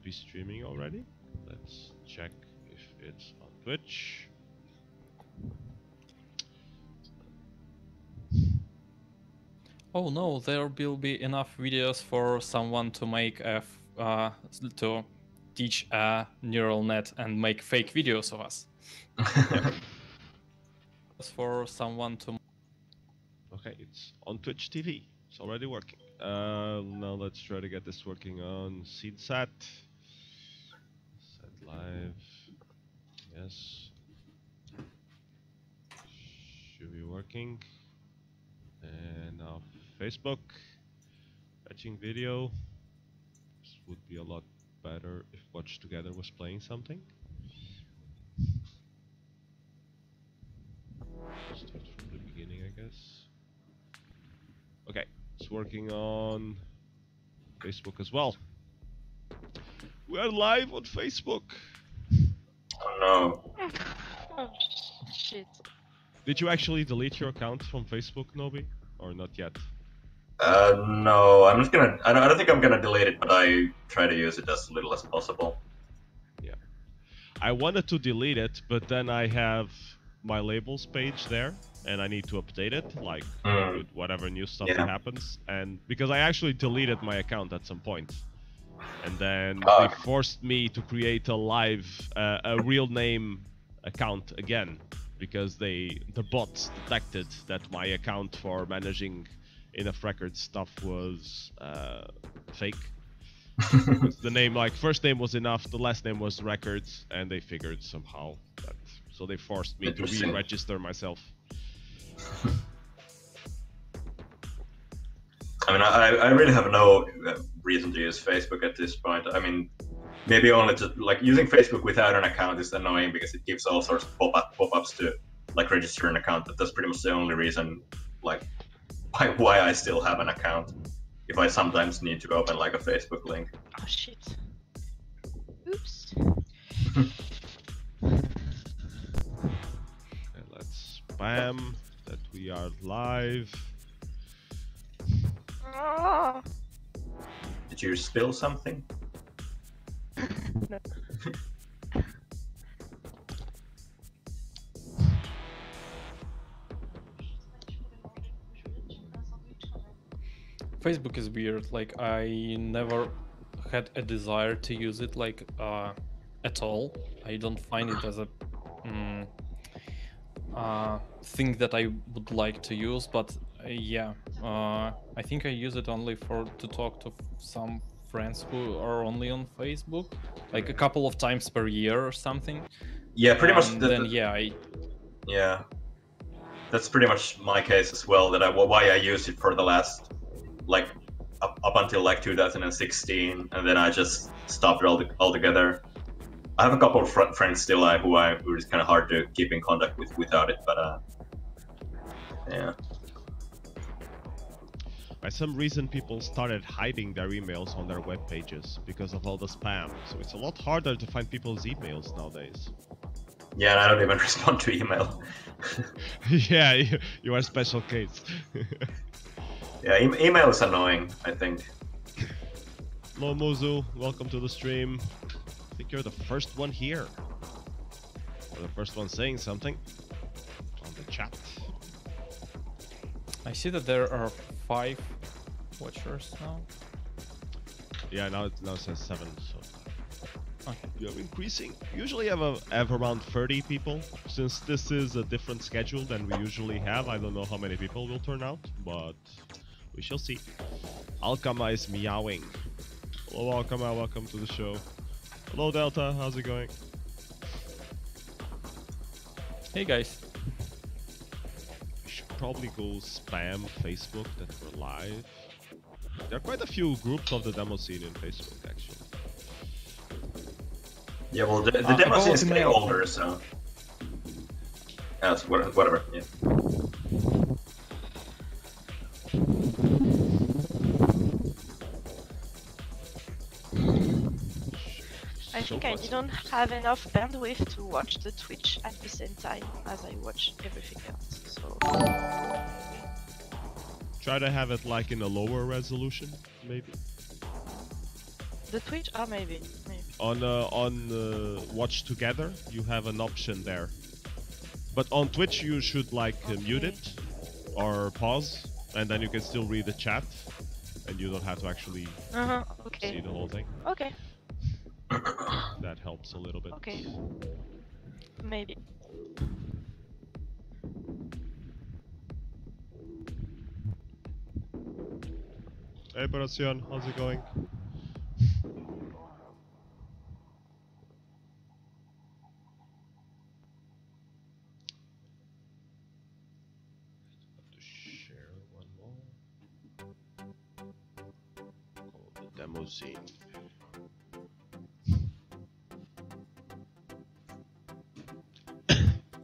should be streaming already. Let's check if it's on Twitch. Oh no, there will be enough videos for someone to make a to teach a neural net and make fake videos of us. For someone to. Okay, it's on Twitch TV. It's already working. Now let's try to get this working on SeedSat. Set live. Yes. Should be working. And now Facebook. Fetching video. This would be a lot better if Watch Together was playing something. Start from the beginning, I guess. Okay, it's working on Facebook as well. We are live on Facebook. Oh no. Oh shit. Did you actually delete your account from Facebook, Noby? Or not yet? No, I'm just gonna. I don't think I'm gonna delete it, but I try to use it as little as possible. Yeah. I wanted to delete it, but then I have my labels page there, and I need to update it, like with whatever new stuff that happens. And because I actually deleted my account at some point, and then they forced me to create a live, a real name account again, because the bots detected that my account for managing Enough Records stuff was fake. The name, like, first name was Enough, the last name was Records, and they figured somehow that, so they forced me to re-register myself. I mean, I really have no reason to use Facebook at this point. I mean, maybe only to, like, using Facebook without an account is annoying because it gives all sorts of pop-ups to, like, register an account, but that's pretty much the only reason, like, why I still have an account, if I sometimes need to open like a Facebook link. Oh shit. Oops. Okay, let's spam that we are live. Oh. Did you spill something? No. Facebook is weird. Like, I never had a desire to use it, like, at all. I don't find it as a thing that I would like to use, but yeah, I think I use it only to talk to some friends who are only on Facebook, like a couple of times per year or something. Yeah, pretty much. Yeah, that's pretty much my case as well. Why I used it for the last, like, up until like 2016, and then I just stopped it altogether. I have a couple of friends still who is kind of hard to keep in contact with without it, but yeah. By some reason, people started hiding their emails on their web pages because of all the spam. So it's a lot harder to find people's emails nowadays. Yeah, and I don't even respond to email. Yeah, you are a special case. Yeah, email is annoying, I think. Hello, Mozu. Welcome to the stream. I think you're the first one here. Or the first one saying something on the chat. I see that there are 5 watchers now. Yeah, now it says 7. So okay, you're increasing. Usually I have around 30 people. Since this is a different schedule than we usually have, I don't know how many people will turn out, but we shall see. Alkama is meowing. Hello, Alkama. Welcome to the show. Hello, Delta. How's it going? hey guys. We should probably go spam Facebook that we're live. There are quite a few groups of the demo scene in Facebook, actually. Yeah, well, the demo scene is getting older, so... Yeah, so whatever, yeah. I think I didn't have enough bandwidth to watch the Twitch at the same time as I watch everything else, so... Try to have it like in a lower resolution, maybe. The Twitch? Oh, maybe. On Watch Together, you have an option there. But on Twitch, you should like mute it or pause, and then you can still read the chat, and you don't have to actually see the whole thing. Okay. That helps a little bit. Okay. Maybe. Hey, Operacion, how's it going? Share one more. Call the Demoscene.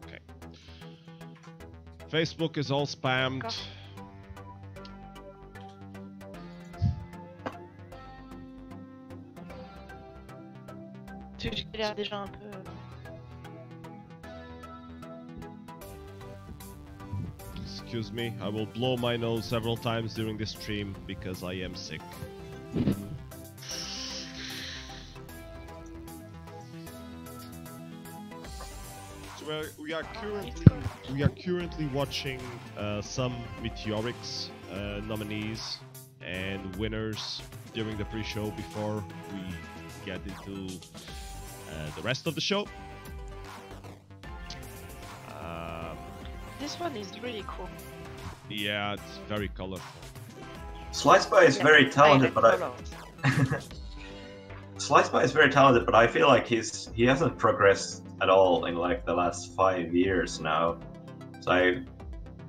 Okay. Facebook is all spammed. J'ai l'air déjà un peu. Excuse me, I will blow my nose several times during this stream because I am sick. So we are currently watching some Meteorics nominees and winners during the pre-show before we get into the rest of the show. This one is really cool. Yeah, it's very colorful. Sliceby is very talented, but Sliceby is very talented, but I feel like he hasn't progressed at all in like the last 5 years now. So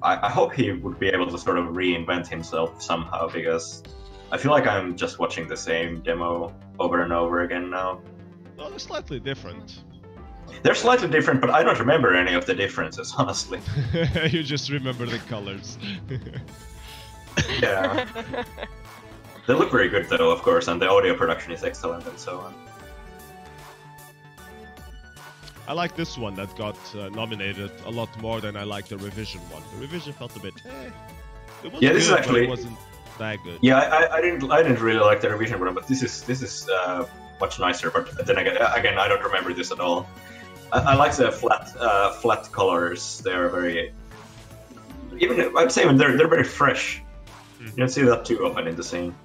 I hope he would be able to sort of reinvent himself somehow, because I feel like I'm just watching the same demo over and over again now. No, they're slightly different. They're slightly different, but I don't remember any of the differences, honestly. You just remember the colors. Yeah. They look very good though, of course, and the audio production is excellent and so on. I like this one that got nominated a lot more than I like the revision one. The revision felt a bit it wasn't yeah, this good, is actually but it wasn't that good. Yeah, I didn't really like the revision one, but this is much nicer. But then again, I don't remember this at all. I like the flat colors. They are very, even I'd say they're very fresh. You don't see that too often in the scene.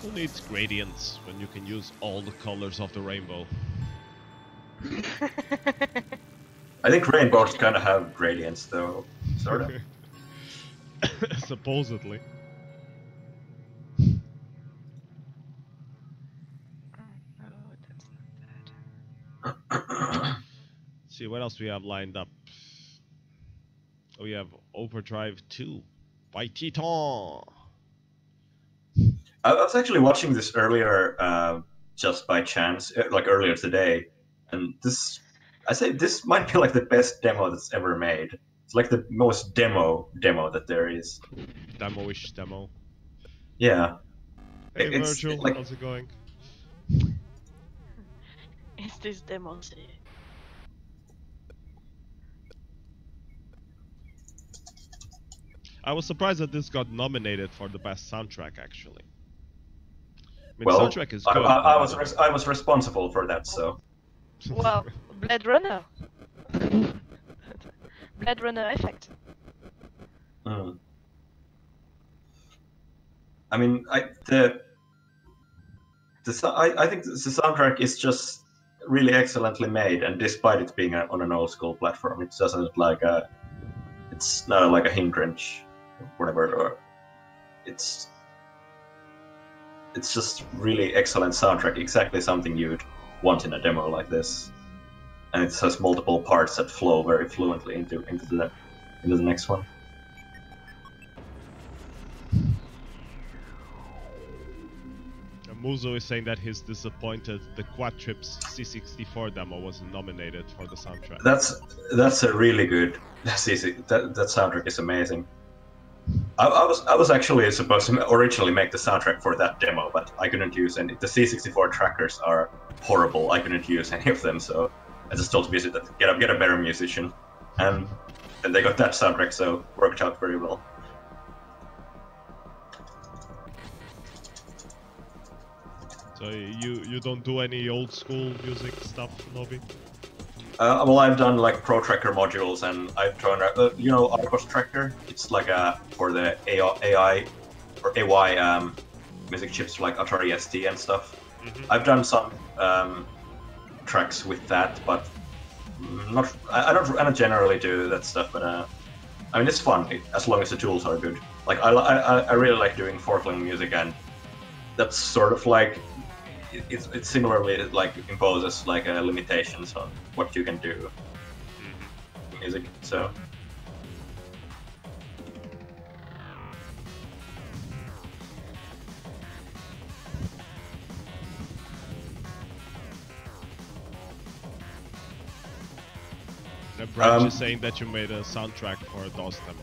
Who needs gradients when you can use all the colors of the rainbow? I think rainbows kind of have gradients, though, sort of. Supposedly. See what else we have lined up. We have Overdrive 2 by Titan. I was actually watching this earlier, just by chance, like earlier today, and I say this might be like the best demo that's ever made. It's like the most demo that there is. Demo-ish demo. Yeah. Hey Virgil, like... how's it going? Is this Demoscene? I was surprised that this got nominated for the best soundtrack, actually. I mean, well, soundtrack is good. I was responsible for that, so. Well, Blade Runner. Blade Runner effect. I mean, I think the soundtrack is just really excellently made, and despite it being on an old school platform, it doesn't it's not like a hindrance, or whatever. Or it's just really excellent soundtrack, exactly something you'd want in a demo like this, and it has multiple parts that flow very fluently into the next one. Muzo is saying that he's disappointed the Quadtrips C64 demo wasn't nominated for the soundtrack. That's a really good. That soundtrack is amazing. I was actually supposed to originally make the soundtrack for that demo, but I couldn't use any. The C64 trackers are horrible. I couldn't use any of them, so I just told Visit that get a better musician, and they got that soundtrack, so worked out very well. So you don't do any old school music stuff, Noby? Well, I've done like Pro Tracker modules, and I've done you know, Arcos Tracker. It's like for the AI or AY music chips like Atari ST and stuff. I've done some tracks with that, but I don't generally do that stuff. But I mean, it's fun as long as the tools are good. Like I really like doing Forkling music, and that's sort of like it similarly like imposes like limitations on what you can do in music. So. Brad is saying that you made a soundtrack for a DOS demo.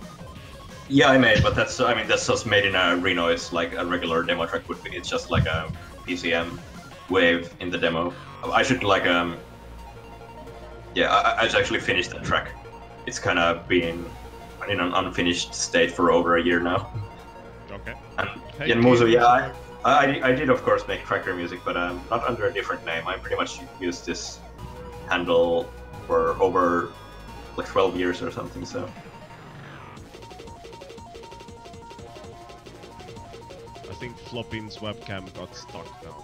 Yeah, I made, but that's just made in a renoise like a regular demo track would be. It's just like a PCM wave in the demo. I should like yeah, I actually finished that track. It's kind of been in an unfinished state for over a year now. Okay. And in Musu, yeah, I did of course make tracker music, but not under a different name. I pretty much used this handle for over like 12 years or something. So. I think Flopine's webcam got stuck now.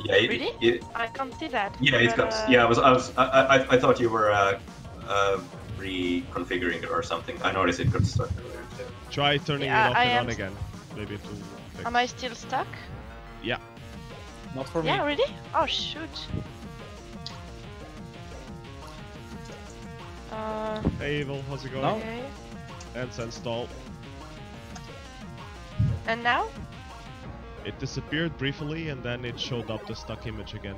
Yeah, really? I can't see that. Yeah, it got. Yeah, I thought you were reconfiguring it or something. I noticed it got stuck earlier too. Try turning it off and on again. Maybe it will fix. Am I still stuck? Yeah. Not for me. Yeah, really? Oh shoot. Hey Evil, how's it going? No. Okay. And install. And now? It disappeared briefly and then it showed up the stuck image again.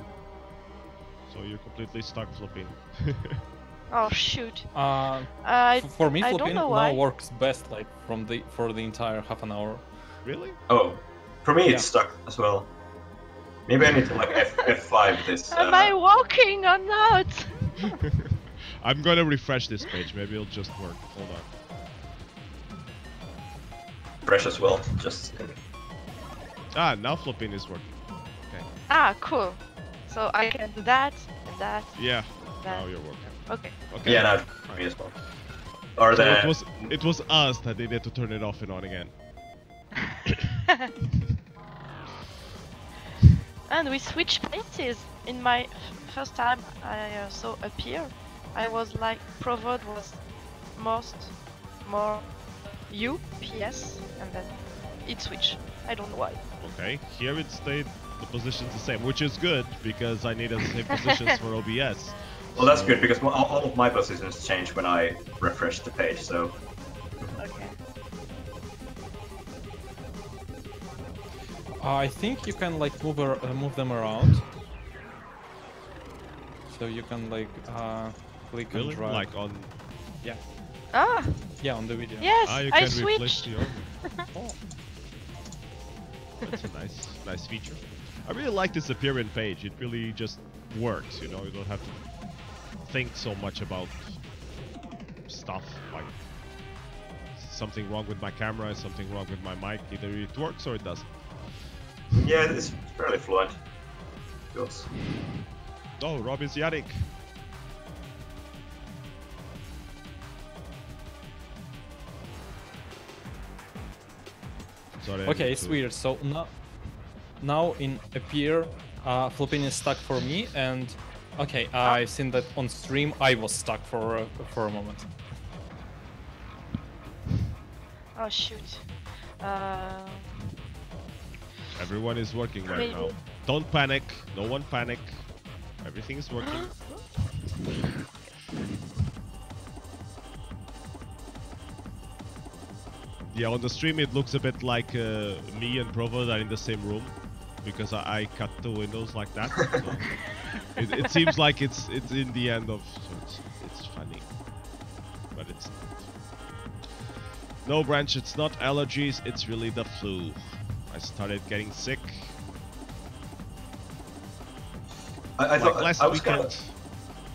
So you're completely stuck, Flopine. Oh shoot. For me, I don't Flopine know now why. works best like for the entire half an hour. Really? Oh, for me Yeah. it's stuck as well. Maybe I need to like F5 this. Am I walking or not? I'm gonna refresh this page, maybe it'll just work. Hold on. Fresh as well. Just. Ah, now Flopine is working. Okay. Ah, cool. So I can do that and that. Yeah, That. now you're working. Okay. Okay. Yeah, no, for me as well. Or So the. it was us that needed to turn it off and on again. And we switched places. In my first time I saw appear, I was like provod was more UPS, and then it switched. I don't know why. Okay, here it stayed the positions the same, which is good because I needed the same positions for OBS. Well, that's good because all of my positions changed when I refreshed the page. So. Okay. I think you can like move them around. So you can like click Really? and drag. Like on... Yeah. Ah, Yeah, on the video. yes, Ah, you I can replace switched. the order. Oh. That's a nice feature. I really like this appearance page. It really just works, you know. You don't have to think so much about stuff like something wrong with my camera, something wrong with my mic. Either it works or it doesn't. Yeah, it's fairly fluent. Feels. Oh, Rob is yelling. Sorry. Okay, it's weird. So now in appear, Flopine is stuck for me, and okay, I've seen that on stream. I was stuck for a moment. Oh shoot. Everyone is working right Maybe. now. Don't panic. No one panic. Everything is working. Yeah, on the stream it looks a bit like me and Provod are in the same room because I cut the windows like that. So it seems like it's in the end of, so it's funny, but it's not. No, Branch, it's not allergies, it's really the flu. I started getting sick. I thought last weekend.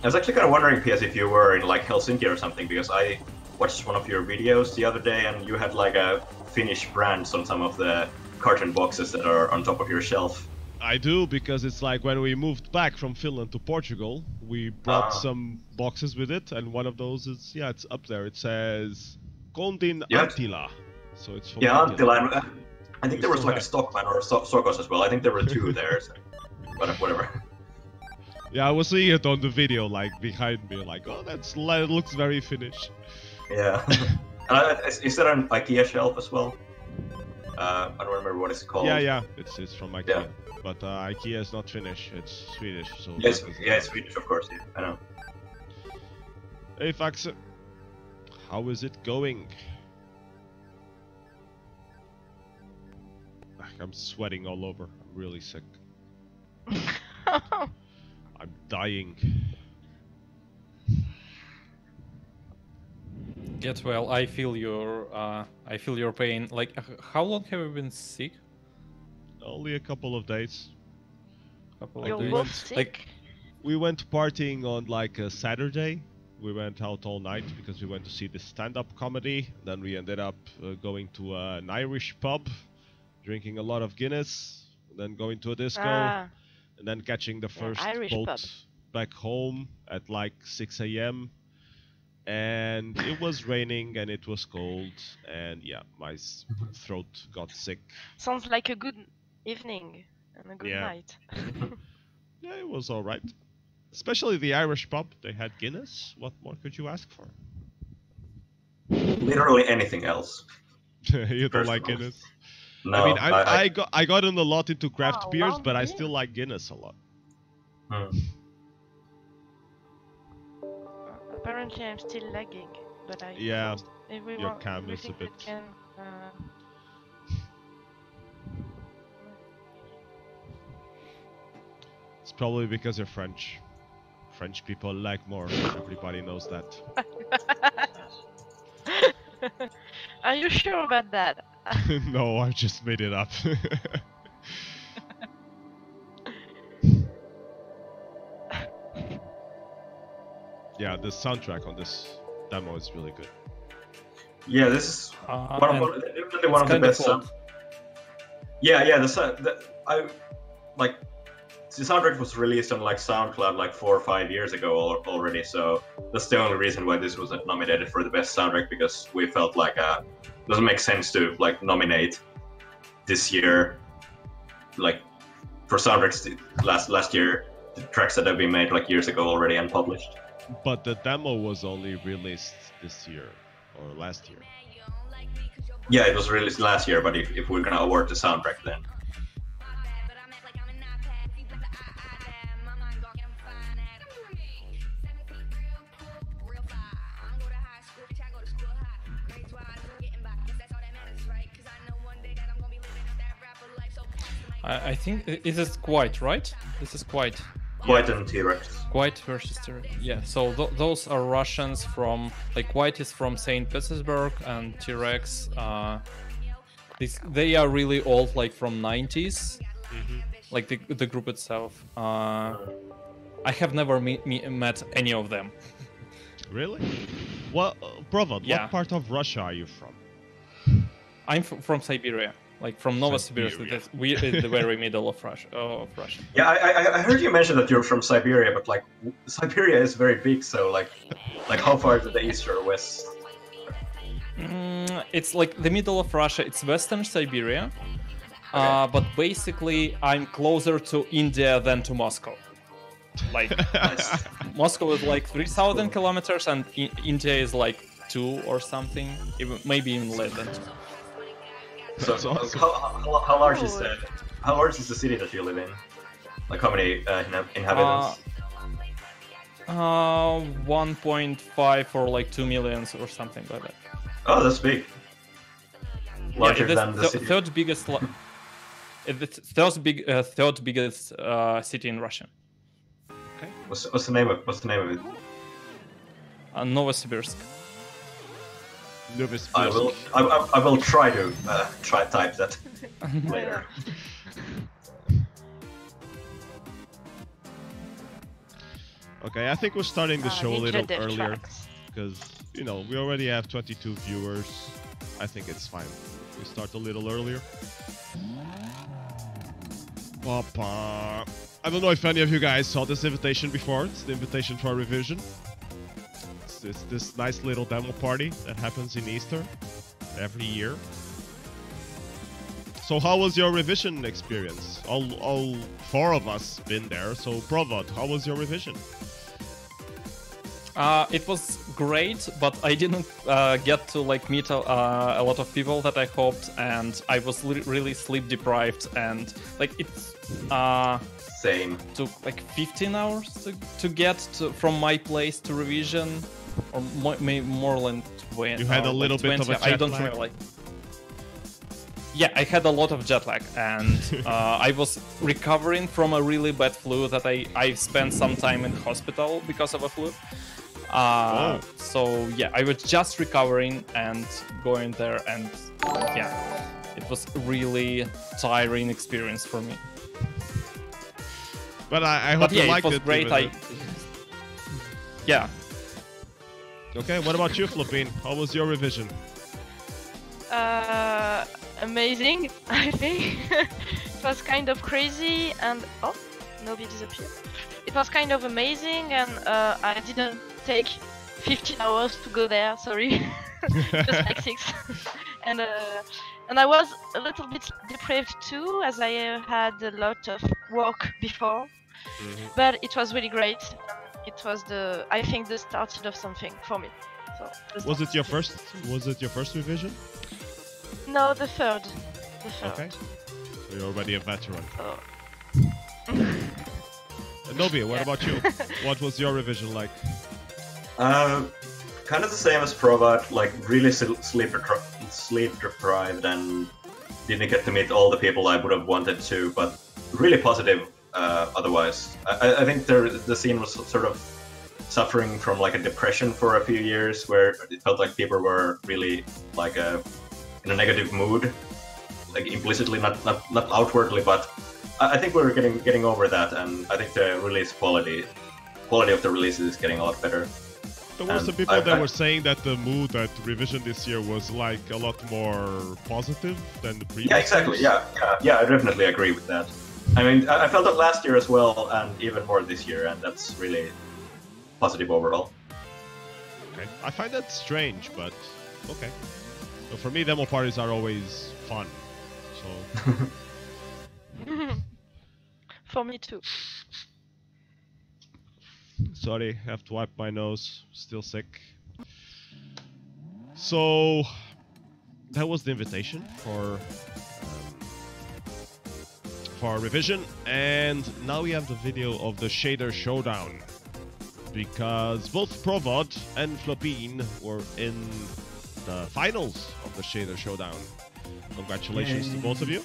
I was actually kind of wondering, PS, if you were in like Helsinki or something, because I watched one of your videos the other day, and you had like a Finnish brands on some of the carton boxes that are on top of your shelf. I do, because it's like when we moved back from Finland to Portugal, we brought some boxes with it, and one of those is, yeah, it's up there. It says Kontin Anttila. So it's from Anttila. I think there was like a Stockman or Sokos as well. I think there were two there, so, but whatever. Yeah, I was seeing it on the video, like behind me, like, oh, it looks very Finnish. Yeah. Is there an IKEA shelf as well? I don't remember what it's called. Yeah, it's from IKEA. Yeah. But IKEA is not Finnish, it's Swedish. So it's Swedish, of course. Yeah, I know. Hey, Faxe, how is it going? I'm sweating all over. I'm really sick. I'm dying. Get well. I feel your pain. Like, how long have you been sick? Only a couple of days. You're both sick? Like, we went partying on like a Saturday. We went out all night because we went to see the stand-up comedy. Then we ended up going to an Irish pub, drinking a lot of Guinness, then going to a disco, and then catching the first boat back home at like 6 a.m. And it was raining and it was cold, and yeah, my throat got sick. Sounds like a good evening and a good night. Yeah, it was alright. Especially the Irish pub, they had Guinness. What more could you ask for? Literally anything else. You don't like Guinness? No, I mean, I gotten a lot into craft beers, but I still like Guinness a lot. Apparently, I'm still lagging, but your cam is a bit. It's probably because you're French. French people lag more. Everybody knows that. Are you sure about that? No, I just made it up. Yeah, the soundtrack on this demo is really good. Yeah, this is definitely one of the best. The soundtrack was released on like SoundCloud like 4 or 5 years ago already, so that's the only reason why this was nominated for the best soundtrack, because we felt like it doesn't make sense to like nominate this year, like for soundtracks last year, the tracks that have been made like years ago already and published. But the demo was only released this year or last year. Yeah, it was released last year, but if we're gonna award the soundtrack, then. I think this is Quiet, right? This is Quiet. Quiet and T-Rex. Quiet versus T-Rex. Yeah. So those are Russians from, like, Quiet is from St. Petersburg, and T-Rex. They are really old, like from 90s. Like the group itself. I have never met any of them. Really? Well, Provod, what part of Russia are you from? I'm from Siberia. Like from Novosibirsk, that's in the very middle of Russia. Yeah, I heard you mention that you're from Siberia, but like Siberia is very big, so like how far to the east or west? It's like the middle of Russia. It's Western Siberia, but basically I'm closer to India than to Moscow. Like Moscow is like 3,000 kilometers, and India is like 2 or something, maybe even less than 2. So awesome. How large is that? How large is the city that you live in? Like how many inhabitants? 1.5 or like 2 million or something like that. Oh, that's big. Larger than the city. Third biggest. Third biggest city in Russia. Okay. What's the name of it? Novosibirsk. I will try to type that later. Okay, I think we're starting the show a little Dev earlier tracks. because, you know, we already have 22 viewers. I think it's fine. We start a little earlier. Papa. I don't know if any of you guys saw this invitation before. It's the invitation for revision. It's this nice little demo party that happens in Easter every year. So how was your revision experience? All four of us been there. So Provod, how was your revision? It was great, but I didn't get to like meet a lot of people that I hoped, and I was really sleep deprived, and like it's same. Took like 15 hours to get from my place to revision, or maybe more than 20. You had a little bit of a jet lag. I don't remember. Like, yeah, I had a lot of jet lag, and I was recovering from a really bad flu that I spent some time in hospital because of a flu. So yeah, I was just recovering and going there, and yeah, it was a really tiring experience for me. But I hope you liked it. It was great. Yeah. Okay, what about you, Flopine? How was your revision? Amazing, I think. It was kind of crazy and oh, Noby disappeared. It was kind of amazing, and I didn't take 15 hours to go there. Sorry, just like 6. And I was a little bit deprived too, as I had a lot of work before. But it was really great. It was I think the start of something for me. So was it your first revision? No, the third. Okay. So you're already a veteran. Oh. Noby, what about you? What was your revision like? Kind of the same as Provod, like really sleep deprived and didn't get to meet all the people I would have wanted to, but really positive otherwise. I think the scene was sort of suffering from like a depression for a few years, where it felt like people were really like in a negative mood, like implicitly, not outwardly, but I think we're getting over that, and I think the release quality of the releases is getting a lot better. There were some people that were saying that the mood at revision this year was like a lot more positive than the previous. Yeah, exactly. years. Yeah, I definitely agree with that. I mean, I felt it last year as well, and even more this year, and that's really positive overall. Okay, I find that strange, but okay. So for me, demo parties are always fun. So. For me too. Sorry, have to wipe my nose. Still sick. So that was the invitation for our revision, and now we have the video of the shader showdown, because both Provod and Flopine were in the finals of the shader showdown. Congratulations to both of you.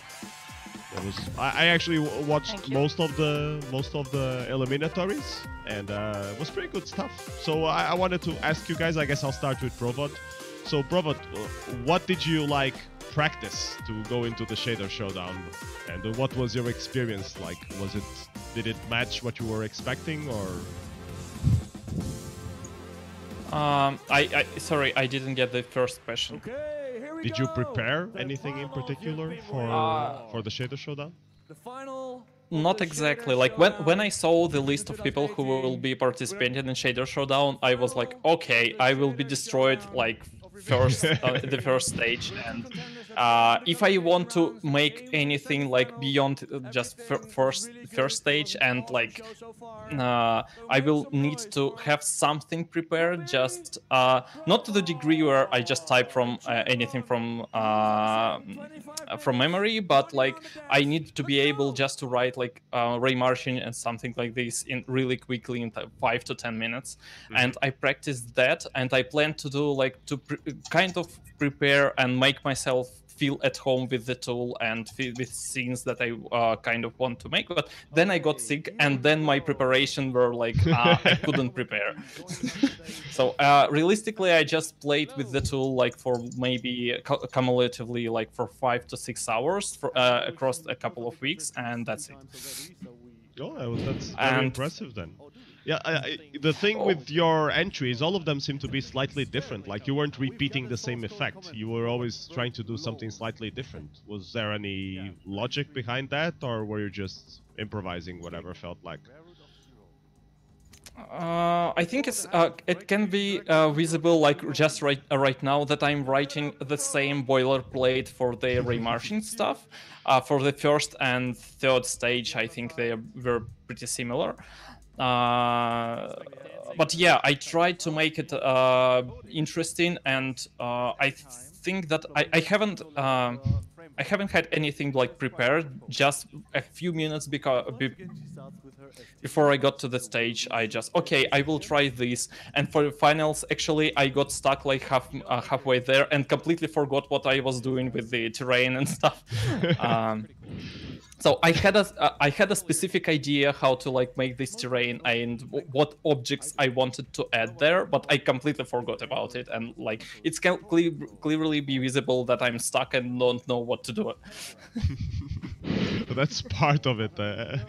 I actually watched most of the eliminatories, and it was pretty good stuff. So I wanted to ask you guys. I guess I'll start with Provod. So Provod, what did you like practice to go into the shader showdown, and what was your experience like? Did it match what you were expecting, or? Sorry, I didn't get the first question. Okay, here we Did go. you prepare anything in particular for the shader showdown? The final. Not exactly. Like when I saw the list of people who will be participating in Shader Showdown, I was like, okay, I will be destroyed like the first stage, and if I want to make anything like beyond just first stage, and like I will need to have something prepared, just not to the degree where I just type from anything from memory, but like I need to be able just to write like Ray Marching and something like this in really quickly in 5 to 10 minutes. And I practiced that, and I plan to do like kind of prepare and make myself feel at home with the tool and with scenes that I kind of want to make. But then I got sick, and then my preparation were like I couldn't prepare. So realistically, I just played with the tool like for maybe cumulatively like for 5 to 6 hours across a couple of weeks, and that's it. Oh, that's very impressive then. Yeah, the thing with your entries, all of them seem to be slightly different. Like you weren't repeating the same effect. You were always trying to do something slightly different. Was there any logic behind that, or were you just improvising whatever felt like? I think it can be visible like just right now that I'm writing the same boilerplate for the remarching stuff. For the first and third stage, I think they were pretty similar. But yeah, I tried to make it interesting, and I think that I haven't had anything like prepared. Just a few minutes before I got to the stage, I just I will try this. And for the finals, actually, I got stuck like halfway there and completely forgot what I was doing with the terrain and stuff. So I had a specific idea how to like make this terrain and what objects I wanted to add there, but I completely forgot about it, and like it's can clearly be visible that I'm stuck and don't know what to do. That's part of it, a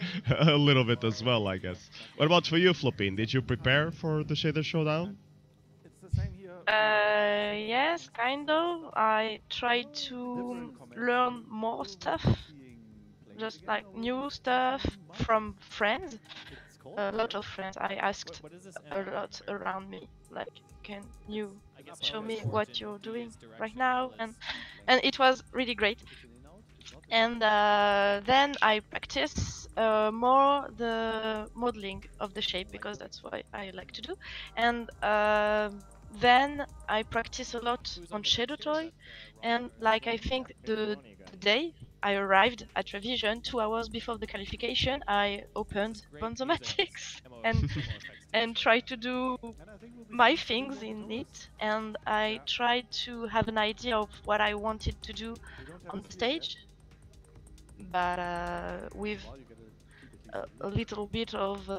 little bit as well, I guess. What about for you, Flopine? Did you prepare for the Shader Showdown? Yes, kind of. I tried to learn more stuff. Just like new stuff from friends, a lot of friends. I asked a lot around me, like, can you show me what you're doing right now? And it was really great. And then I practice more the modeling of the shape, because that's what I like to do. And then I practice a lot on Shadow Toy, and like I think the day I arrived at Revision 2 hours before the qualification, I opened Bonzomatics and tried to do my things in it, and I tried to have an idea of what I wanted to do on stage, but with a little bit of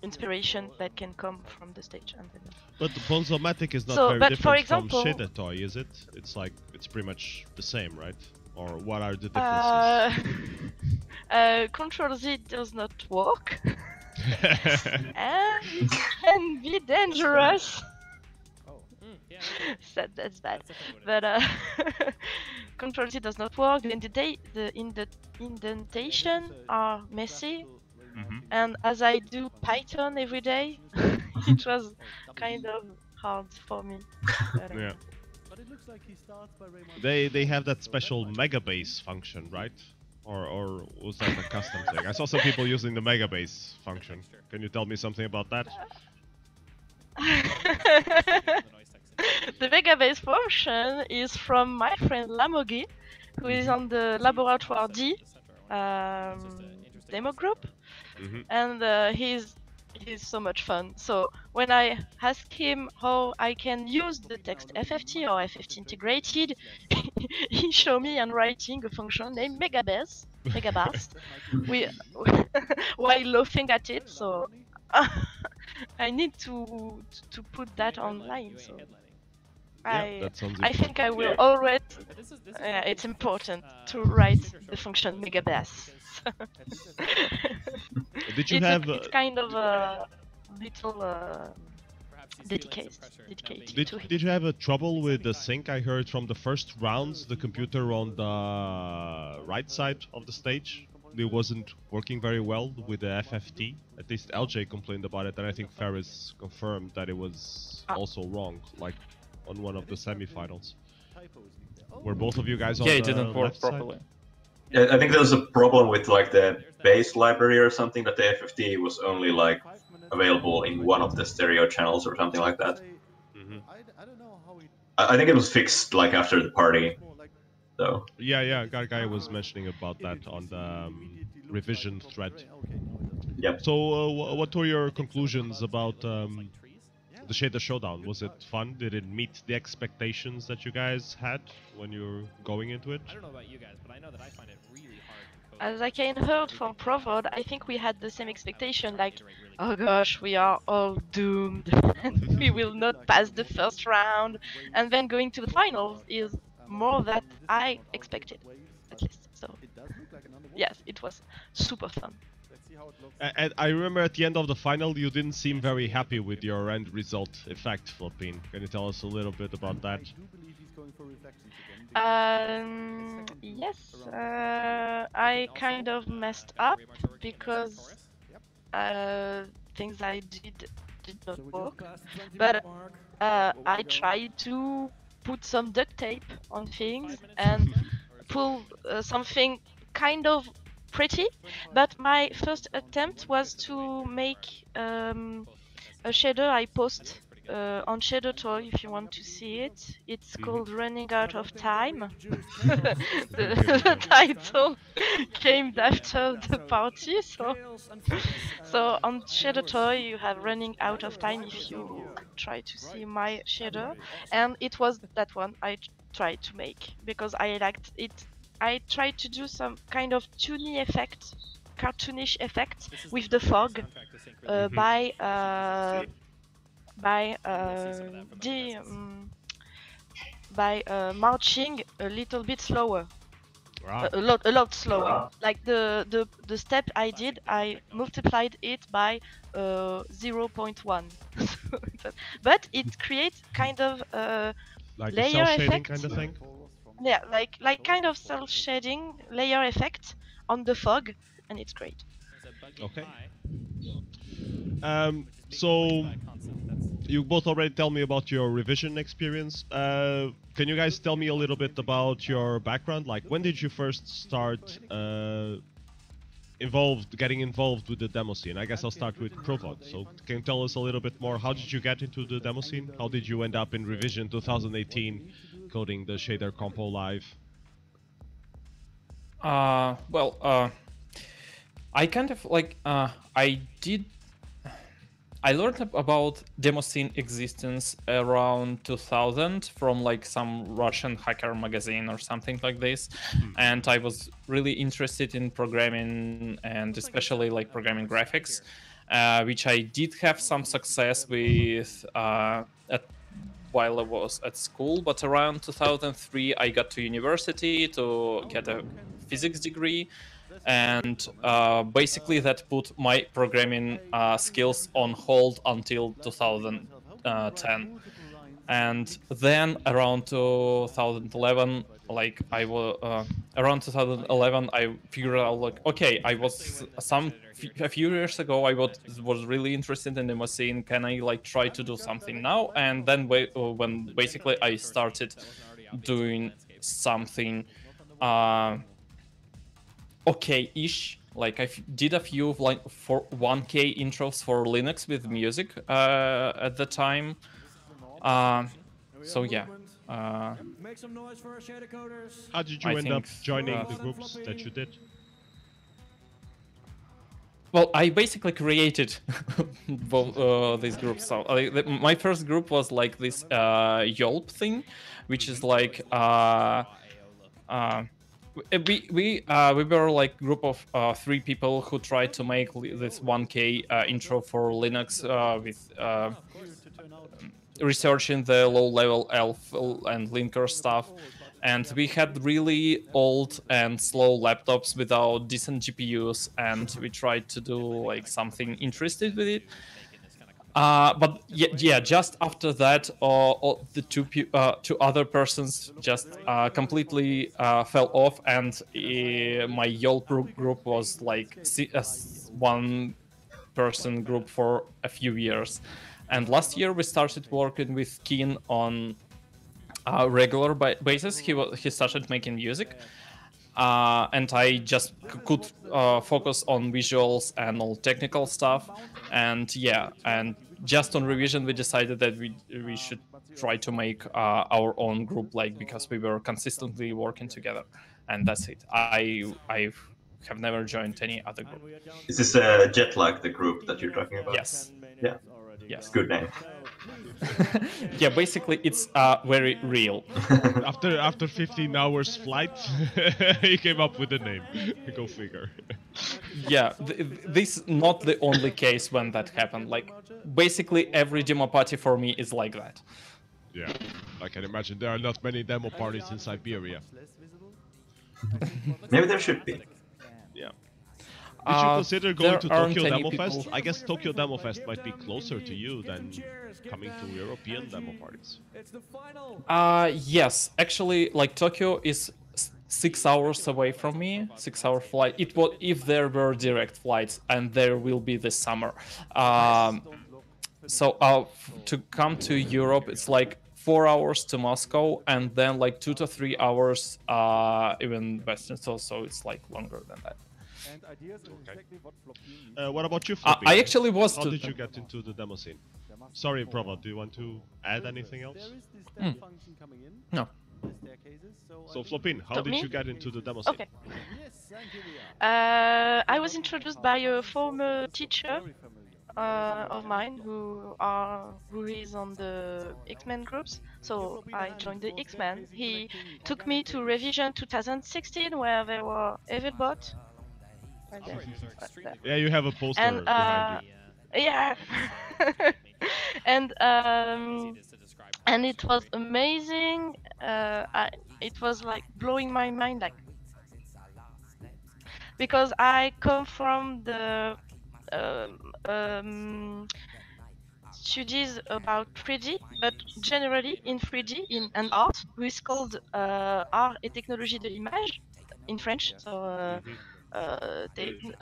inspiration that can come from the stage. And then... But Bonzomatic is not very different from Shader Toy, is it? It's like, it's pretty much the same, right? Or what are the differences? Control Z does not work. And it can be dangerous. That's bad. But Control Z does not work. The indentation are messy. And as I do Python every day, it was kind of hard for me. Yeah. They have that special megabase function, right? Or was that a custom thing? I saw some people using the megabase function. Can you tell me something about that? The megabase function is from my friend Lamogi, who is on the Laboratoire D demo group. And he's so much fun. So when I ask him how I can use the text FFT or FFT integrated, he showed me in writing a function named megabase while laughing at it. So I need to put that online. So I think I will always. It's important to write the function megabase. Did you have? It's kind of a little dedicated to him. Did you have a trouble with the sync? I heard from the first rounds, the computer on the right side of the stage, it wasn't working very well with the FFT. At least LJ complained about it, and I think Ferris confirmed that it was also wrong, like on one of the semifinals. Were both of you guys on the left side? Yeah, it didn't work properly. Yeah, I think there was a problem with like the base library or something, that the FFT was only like available in one of the stereo channels or something like that. I think it was fixed like after the party, though. Yeah, Guy was mentioning about that on the revision thread. Yep. So what were your conclusions about the Shader Showdown? Was it fun? Did it meet the expectations that you guys had when you were going into it? I don't know about you guys, but I know that I find it really hard to code. As I can heard from Provod, I think we had the same expectation, like, oh gosh, we are all doomed, and we will not pass the first round, and then going to the finals is more than I expected, at least. So, yes, it was super fun. And I remember at the end of the final, you didn't seem very happy with your end result effect, Flopine. Can you tell us a little bit about that? Yes, I kind of messed up because things I did not work, but I tried to put some duct tape on things and pull something kind of pretty, but my first attempt was to make a shader I post on Shader Toy if you want to see it. It's called Running Out of Time. the title came after the party, so on Shader Toy you have Running Out of Time if you try to see my shader, and it was that one I tried to make because I liked it. I tried to do some kind of toony effect, cartoonish effect with the fog by marching a little bit slower, a lot slower. Like the step I did, I multiplied it by 0.1, but it creates kind of like layer a cell shading effect. kind of thing? Yeah, like kind of cell shading layer effect on the fog, and it's great. Okay. So you both already tell me about your revision experience. Can you guys tell me a little bit about your background? Like, when did you first start getting involved with the demo scene? I guess I'll start with Provod. So can you tell us a little bit more? How did you get into the demo scene? How did you end up in Revision 2018 coding the shader compo live? I kind of like I learned about Demoscene existence around 2000 from like some Russian hacker magazine or something like this, and I was really interested in programming and especially like programming graphics, which I did have some success with while I was at school. But around 2003 I got to university to get a physics degree, and basically that put my programming skills on hold until 2010. And then around 2011, like around 2011, I figured out like, okay, I was a few years ago I was really interested in Demoscene. Can I like try to do something now? And then when basically I started doing something okay-ish. Like I did a few like for 1K intros for Linux with music at the time. So yeah. Make some noise for our shader coders. How did you end up joining the groups that you did? Well, I basically created both these groups. So my first group was like this Yelp thing, which is like we were like group of 3 people who tried to make this 1K intro for Linux with researching the low-level ELF and linker stuff, and we had really old and slow laptops without decent GPUs, and we tried to do like something interesting with it. But yeah, just after that, the two other persons just completely fell off, and my Yelp group was like a 1-person group for a few years. And last year we started working with Keen on a regular basis. He started making music. And I just could focus on visuals and all technical stuff. And yeah, and just on revision we decided that we should try to make our own group, like, because we were consistently working together, and that's it. I have never joined any other group. Is this Jetlag, the group that you're talking about? Yes. Yeah. Yes. Good name. Yeah, basically it's very real. After 15 hours flight, he came up with the name. Go figure. Yeah, this is not the only case when that happened. Like, basically every demo party for me is like that. Yeah, I can imagine there are not many demo parties in Siberia. Maybe there should be. Yeah. Did you consider going to Tokyo any Demo people- Fest? I guess Tokyo Demo Fest might be closer to you than coming to European demo parties. Yes, actually, like Tokyo is 6 hours away from me, 6 hour flight. It was if there were direct flights, and there will be this summer. So to come to Europe, it's like 4 hours to Moscow, and then like 2 to 3 hours even Western. So it's like longer than that. What about you, Flippy? I actually was. How did you get into the demo scene? Sorry, Provod, do you want to add anything else? No. So, Flopin, how did Me? you get into the demo scene? Okay. I was introduced by a former teacher of mine who is on the X-Men groups. So I joined the X-Men. He took me to Revision 2016 where there were Evilbot. Yeah, you have a poster And behind you. yeah, and it was amazing. It was like blowing my mind, like because I come from the studies about 3D, but generally in 3D in an art, which is called art et technologie de l'image in French. So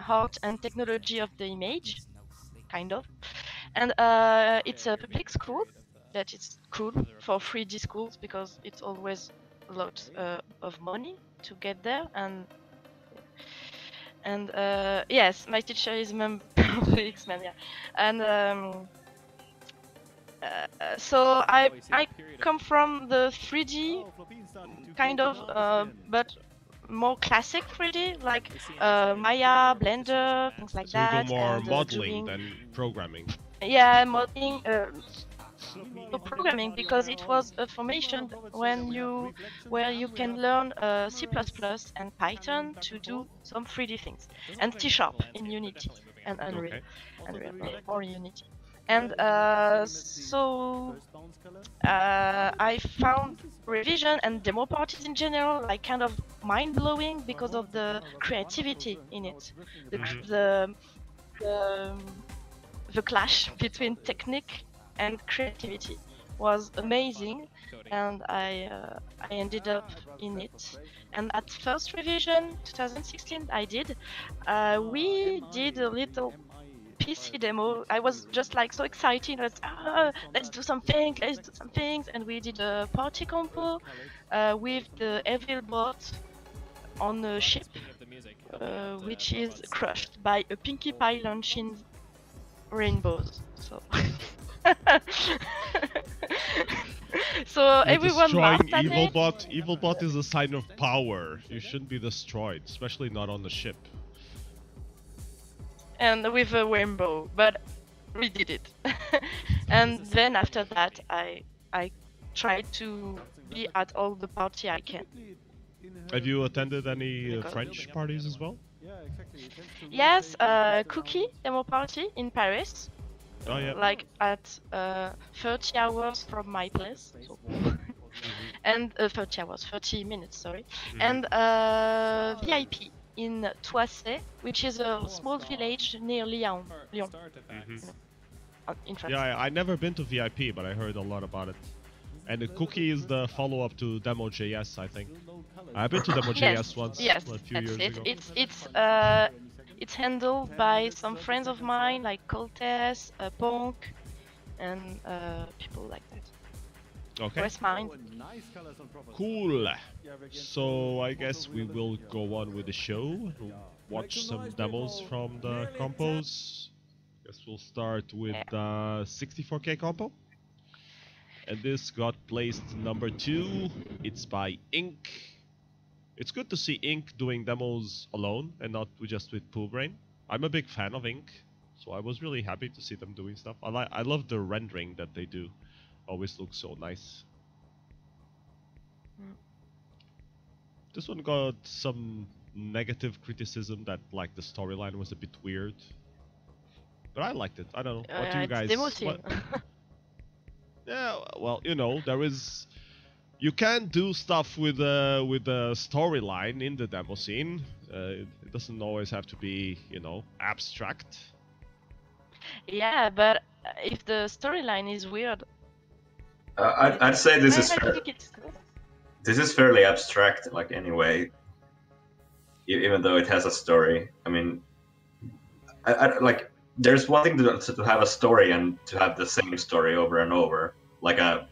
art and technology of the image, kind of. And it's a public school that is cool for 3D schools because it's always a lot of money to get there. And yes, my teacher is a member of the X-Men, yeah. And so I come from the 3D kind of, but more classic 3D, like Maya, Blender, things like So you that. go more and, modeling doing, than programming. yeah, modeling. So programming because it was a formation where you can learn C++ and Python to do some 3D things, and C# in Unity and Unreal, or Unity. And so I found Revision and demo parties in general like kind of mind-blowing because of the creativity in it, the clash between technique and creativity was amazing, and I ended up in it. And at first Revision 2016 we did a little PC demo. I was just like so excited. Let's do something, and we did a party compo with the Evil Bot on a ship, which is crushed by a Pinkie Pie launching rainbows. So, so everyone laughed at Destroying it. Evilbot. Evilbot is a sign of power. You shouldn't be destroyed, especially not on the ship. And with a rainbow, but we did it. And then after that, I tried to be at all the party I can. Have you attended any French parties as well? Yes, Cookie demo party in Paris. Oh yeah. Like at 30 hours from my place. So. And 30 minutes, sorry. And VIP in Toissé, which is a small village near Lyon. In France. Yeah, I never been to VIP, but I heard a lot about it. And the Cookie is the follow-up to Demo.js, I think. I've been to Demo.js once, a few years ago. It's handled by some friends of mine, like Coltes, Ponk, and people like that. Okay. Press Mind. Cool. So I guess we will go on with the show. Watch some demos from the compos. Guess we'll start with the 64K compo. And this got placed number 2. It's by Ink. It's good to see Ink doing demos alone and not just with Poolbrain. I'm a big fan of Ink. So I was really happy to see them doing stuff. I love the rendering that they do. Always looks so nice. This one got some negative criticism that like the storyline was a bit weird. But I liked it. I don't know. What do you guys? Demoscene. Yeah, well, you know, you can do stuff with a storyline in the demo scene. It doesn't always have to be, you know, abstract. Yeah, but if the storyline is weird, I'd say this is I think it's good. this is fairly abstract, like anyway. Even though it has a story, I mean, I like there's one thing to have a story and to have the same story over and over, like a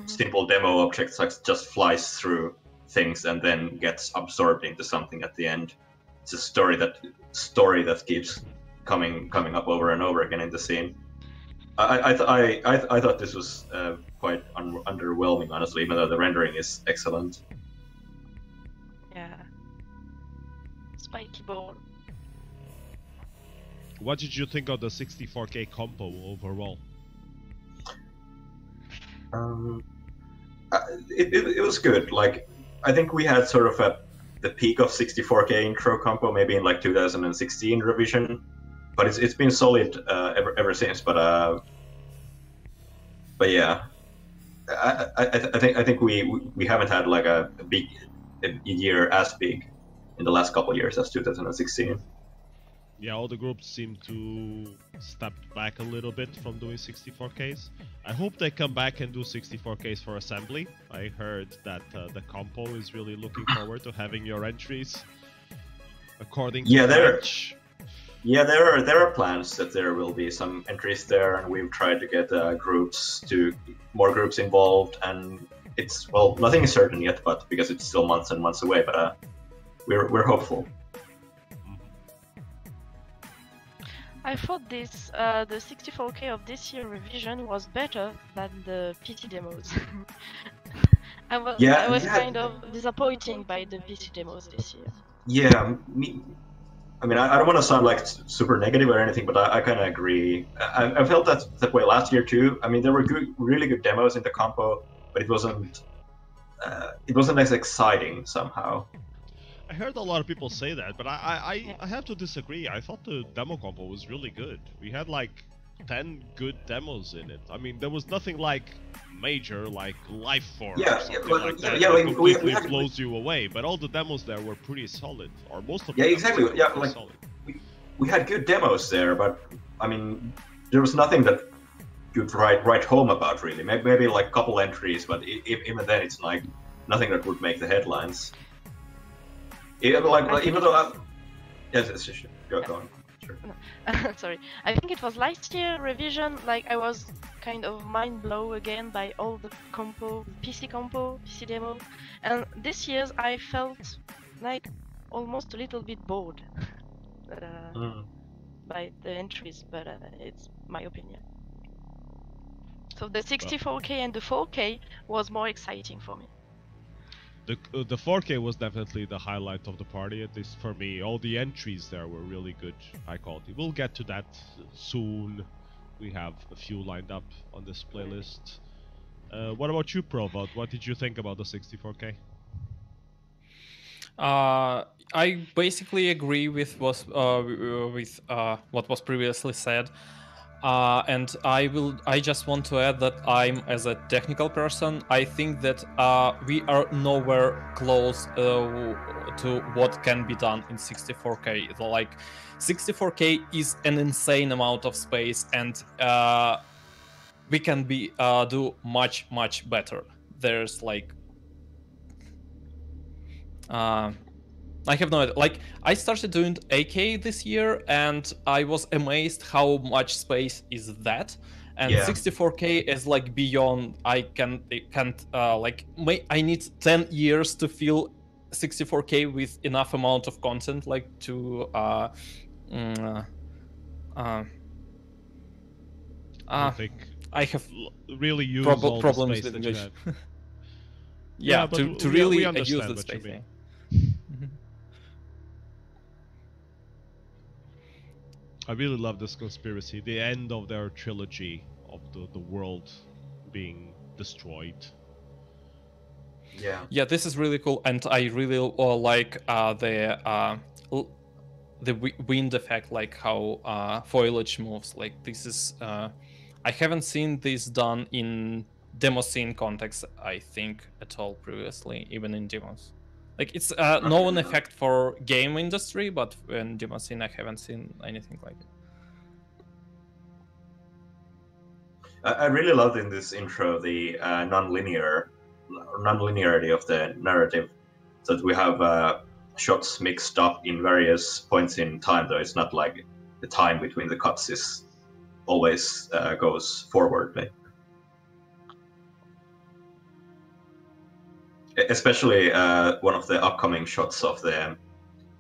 simple demo object just flies through things and then gets absorbed into something at the end. It's a story that keeps coming up over and over again in the scene. I thought this was quite underwhelming, honestly, even though the rendering is excellent. Yeah. Spiky ball. What did you think of the 64K compo overall? It was good. Like, I think we had sort of the peak of 64K intro compo maybe in like 2016 revision, but it's been solid ever since. But yeah, I think we haven't had like a year as big in the last couple of years as 2016. Yeah, all the groups seem to step back a little bit from doing 64Ks. I hope they come back and do 64Ks for assembly. I heard that the compo is really looking forward to having your entries according to match. Yeah, there are plans that there will be some entries there, and we've tried to get more groups involved. And it's, well, nothing is certain yet, but because it's still months and months away. But we're hopeful. I thought the 64K of this year revision was better than the PC demos. I was kind of disappointed by the PC demos this year. Yeah, I mean, I don't want to sound like super negative or anything, but I kind of agree. I felt that way last year too. I mean, there were really good demos in the compo, but it wasn't as exciting somehow. I heard a lot of people say that, but I have to disagree. I thought the demo compo was really good. We had like 10 good demos in it. I mean, there was nothing like major, like Life Force or something like that. Yeah, that completely blows you away. But all the demos there were pretty solid, or most of them. Yeah, exactly. Yeah, like solid. We had good demos there, but I mean, there was nothing that you'd write home about really. Maybe like a couple entries, but even then, it's like nothing that would make the headlines. Even though yes, go on. Sure. No. Sorry, I think it was last year revision. Like I was kind of mind blown again by all the PC demo, and this year's I felt like almost a little bit bored by the entries, but it's my opinion. So the 64K and the 4K was more exciting for me. The 4K was definitely the highlight of the party, at least for me. All the entries there were really good, high quality. We'll get to that soon. We have a few lined up on this playlist. What about you, Provod? What did you think about the 64K? I basically agree with what was previously said. And I just want to add that as a technical person, I think that we are nowhere close to what can be done in 64K. Like, 64K is an insane amount of space, and we can do much better. There's like I have no idea. Like, I started doing AK this year, and I was amazed how much space is that. And 64K is like beyond. I can't I need 10 years to fill 64K with enough amount of content, like to I think I have really use all problems the space with that you English. have. Yeah, to really use the space. I really love this conspiracy. The end of their trilogy of the world being destroyed. Yeah. Yeah, this is really cool, and I really like the wind effect, like how foliage moves. Like this is, I haven't seen this done in Demoscene context, I think, at all previously, even in demos. Like it's known effect for game industry, but in Demoscene I haven't seen anything like it. I really loved in this intro the non-linearity of the narrative, so that we have shots mixed up in various points in time. Though it's not like the time between the cuts is always goes forward. Like. Especially one of the upcoming shots of the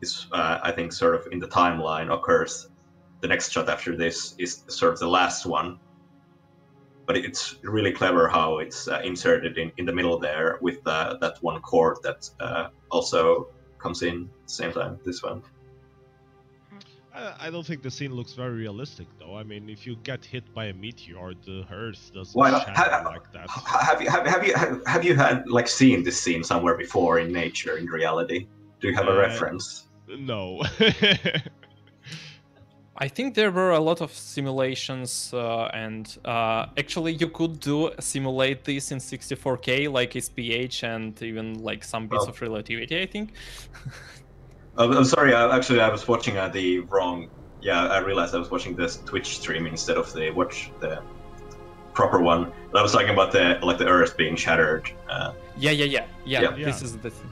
is I think sort of in the timeline occurs. The next shot after this is sort of the last one. But it's really clever how it's inserted in the middle there with that one chord that also comes in at the same time. This one. I don't think the scene looks very realistic, though. I mean, if you get hit by a meteor, the Earth doesn't shatter like that. Have you had like seen this scene somewhere before in nature, in reality? Do you have a reference? No. I think there were a lot of simulations, and actually you could simulate this in 64K, like SPH, and even like some bits of relativity, I think. I'm sorry. I was watching the wrong. Yeah, I realized I was watching this Twitch stream instead of the proper one. But I was talking about the Earth being shattered. Yeah. This is the thing.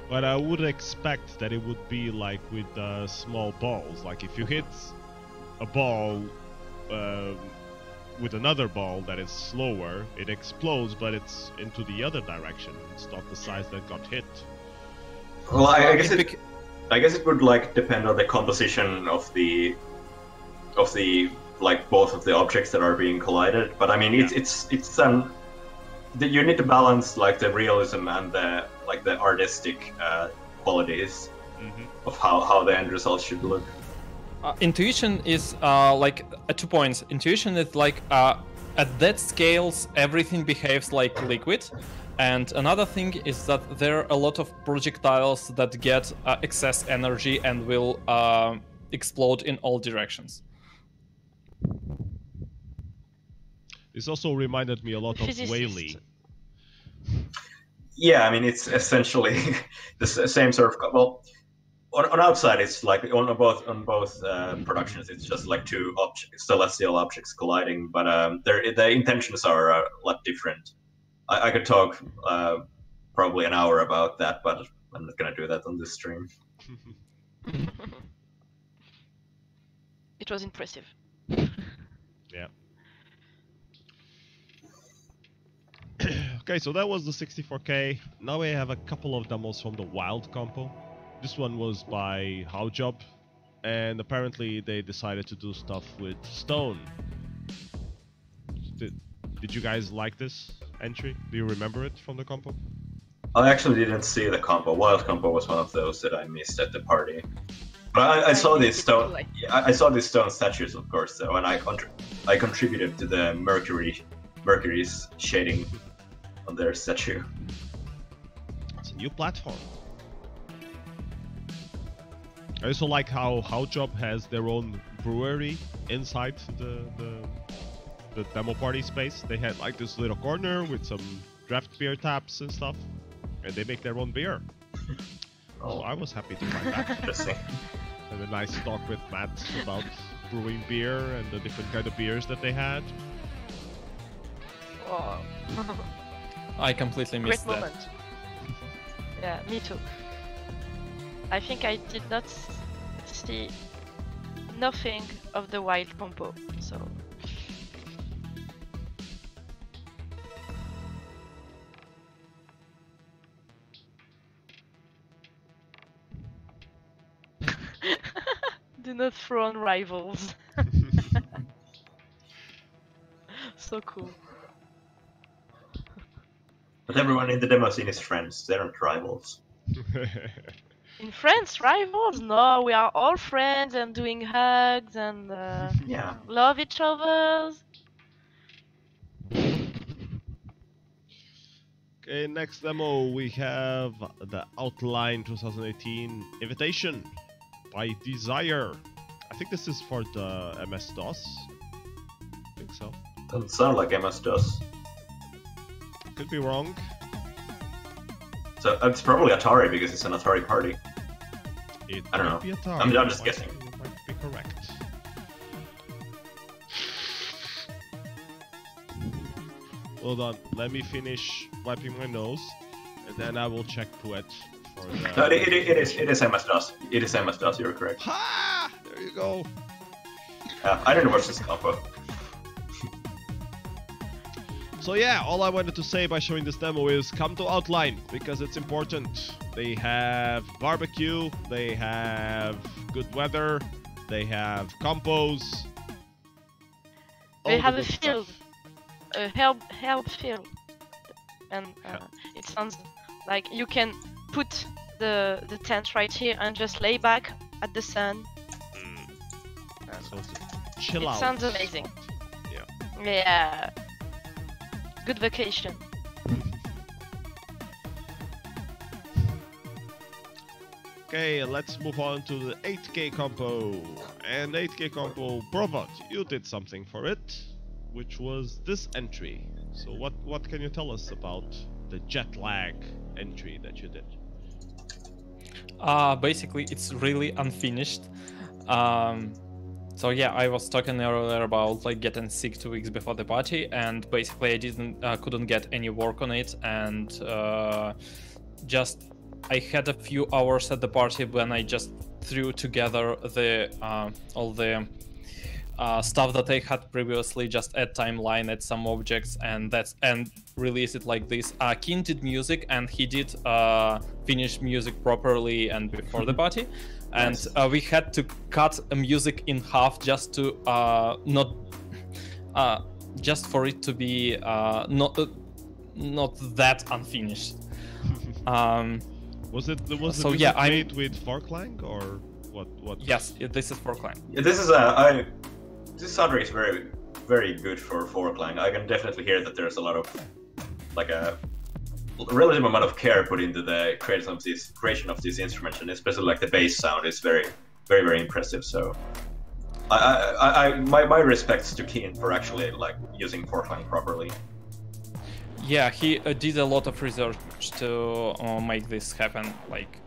But I would expect that it would be like with small balls. Like if you hit a ball with another ball that is slower, it explodes, but it's into the other direction. It's not the size that got hit. Well, I guess it would like depend on the composition of the like both of the objects that are being collided. But I mean, it's you need to balance like the realism and the artistic qualities of how the end result should look. Intuition is like 2 points. Intuition is like at that scales everything behaves like liquid, and another thing is that there are a lot of projectiles that get excess energy and will explode in all directions. This also reminded me a lot of Whaley. Yeah, I mean it's essentially the same sort of. Well, on outside it's like on both productions it's just like two celestial objects colliding, but the intentions are a lot different. I could talk probably an hour about that, but I'm not gonna do that on this stream. It was impressive. Yeah. Okay, so that was the 64K. Now we have a couple of demos from the Wild compo. This one was by Howjob, and apparently they decided to do stuff with stone. Did you guys like this entry? Do you remember it from the compo? I actually didn't see the compo. Wild compo was one of those that I missed at the party. But I saw these stone. I saw these stone statues, of course, though, and I contributed to the Mercury's shading on their statue. It's a new platform. I also like how Howjob has their own brewery inside the demo party space. They had like this little corner with some draft beer taps and stuff, and they make their own beer. So I was happy to find that. Interesting. Had a nice talk with Matt about brewing beer and the different kind of beers that they had. Oh. I completely missed Great that. moment. Yeah, me too. I think I did not see nothing of the Wild compo, so... Do not throw on rivals. So cool. But everyone in the demo scene is friends, they aren't rivals. In France, rivals? No, we are all friends and doing hugs and Yeah. love each other. Okay, next demo we have the Outline 2018 Invitation by Desire. I think this is for the MS-DOS. I think so. Doesn't sound like MS does. Could be wrong. So it's probably Atari because it's an Atari party. I don't know. Be Atari. I'm just guessing. It might be correct. Hold on, let me finish wiping my nose, and then I will check Puet for the... No, it is MS-DOS. It is MS-DOS, you're correct. Ha! There you go. I didn't watch this compo. So yeah, all I wanted to say by showing this demo is come to Outline, because it's important. They have barbecue, they have good weather, they have compos. They all have the a good field, stuff. a help field, and it sounds like you can put the tent right here and just lay back at the sun. So to chill It out. sounds amazing. Yeah. Yeah. Good vacation. Okay, let's move on to the 8K compo. And 8K compo, provod, you did something for it, which was this entry. So what can you tell us about the jet lag entry that you did? Basically, it's really unfinished. So yeah, I was talking earlier about like getting sick 2 weeks before the party, and basically I couldn't get any work on it, and just I had a few hours at the party when I just threw together the all the stuff that I had previously, just add timeline, add some objects, and release it like this. Keen did music, and he did finish music properly and before the party. And we had to cut music in half just to just for it to be not that unfinished. Was it so the yeah, made with Forklang or what? Yes, this is Forklang. Yeah, this soundtrack is very, very good for Forklang. I can definitely hear that there's a lot of, like a relative amount of care put into the creation of these instruments, and especially like the bass sound is very, very, very impressive. So, my respects to Keen for actually like using Forklang properly. Yeah, he did a lot of research to make this happen. Like,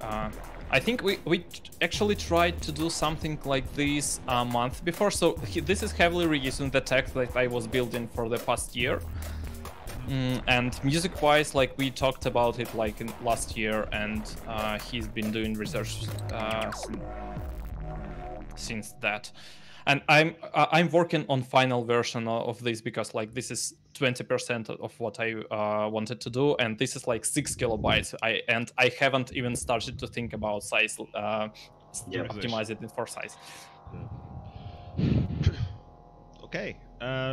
I think we actually tried to do something like this a month before. So this is heavily reusing the tech that I was building for the past year. And music-wise, like we talked about it like in last year, and he's been doing research since that. And I'm working on final version of this because like this is 20% of what I wanted to do, and this is like 6 kilobytes. I haven't even started to think about size, optimize it for size. Okay,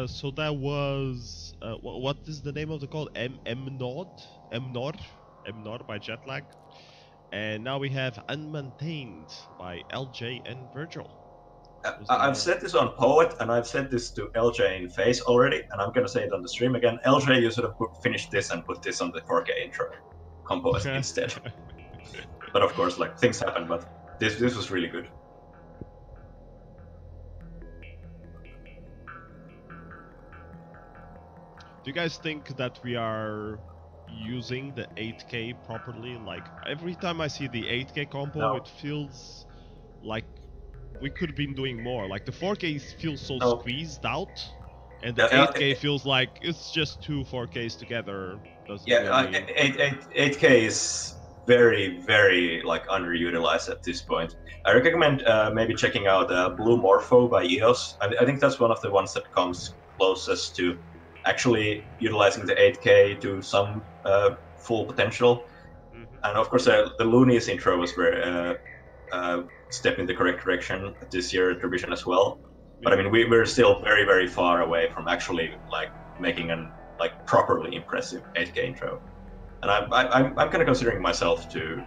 so that was what is the name of the code? MNOD by Jetlag, and now we have Unmaintained by LJ and Virgil. I've said this on Poet, and I've said this to LJ in Face already, and I'm gonna say it on the stream again. LJ, you should have finished this and put this on the 4K intro compo instead. But of course, like things happen. But this was really good. Do you guys think that we are using the 8K properly? Like every time I see the 8K compo, it feels like we could have been doing more. Like the 4K feels so squeezed out, and the 8K feels like it's just two 4Ks together. Yeah, really... 8K is very, very like underutilized at this point. I recommend maybe checking out Blue Morpho by EOS. I think that's one of the ones that comes closest to actually utilizing the 8K to some full potential. And of course, the Loonies intro was very step in the correct direction this year revision as well. But I mean, we're still very, very far away from actually like making an like properly impressive 8K intro. And I'm kind of considering myself to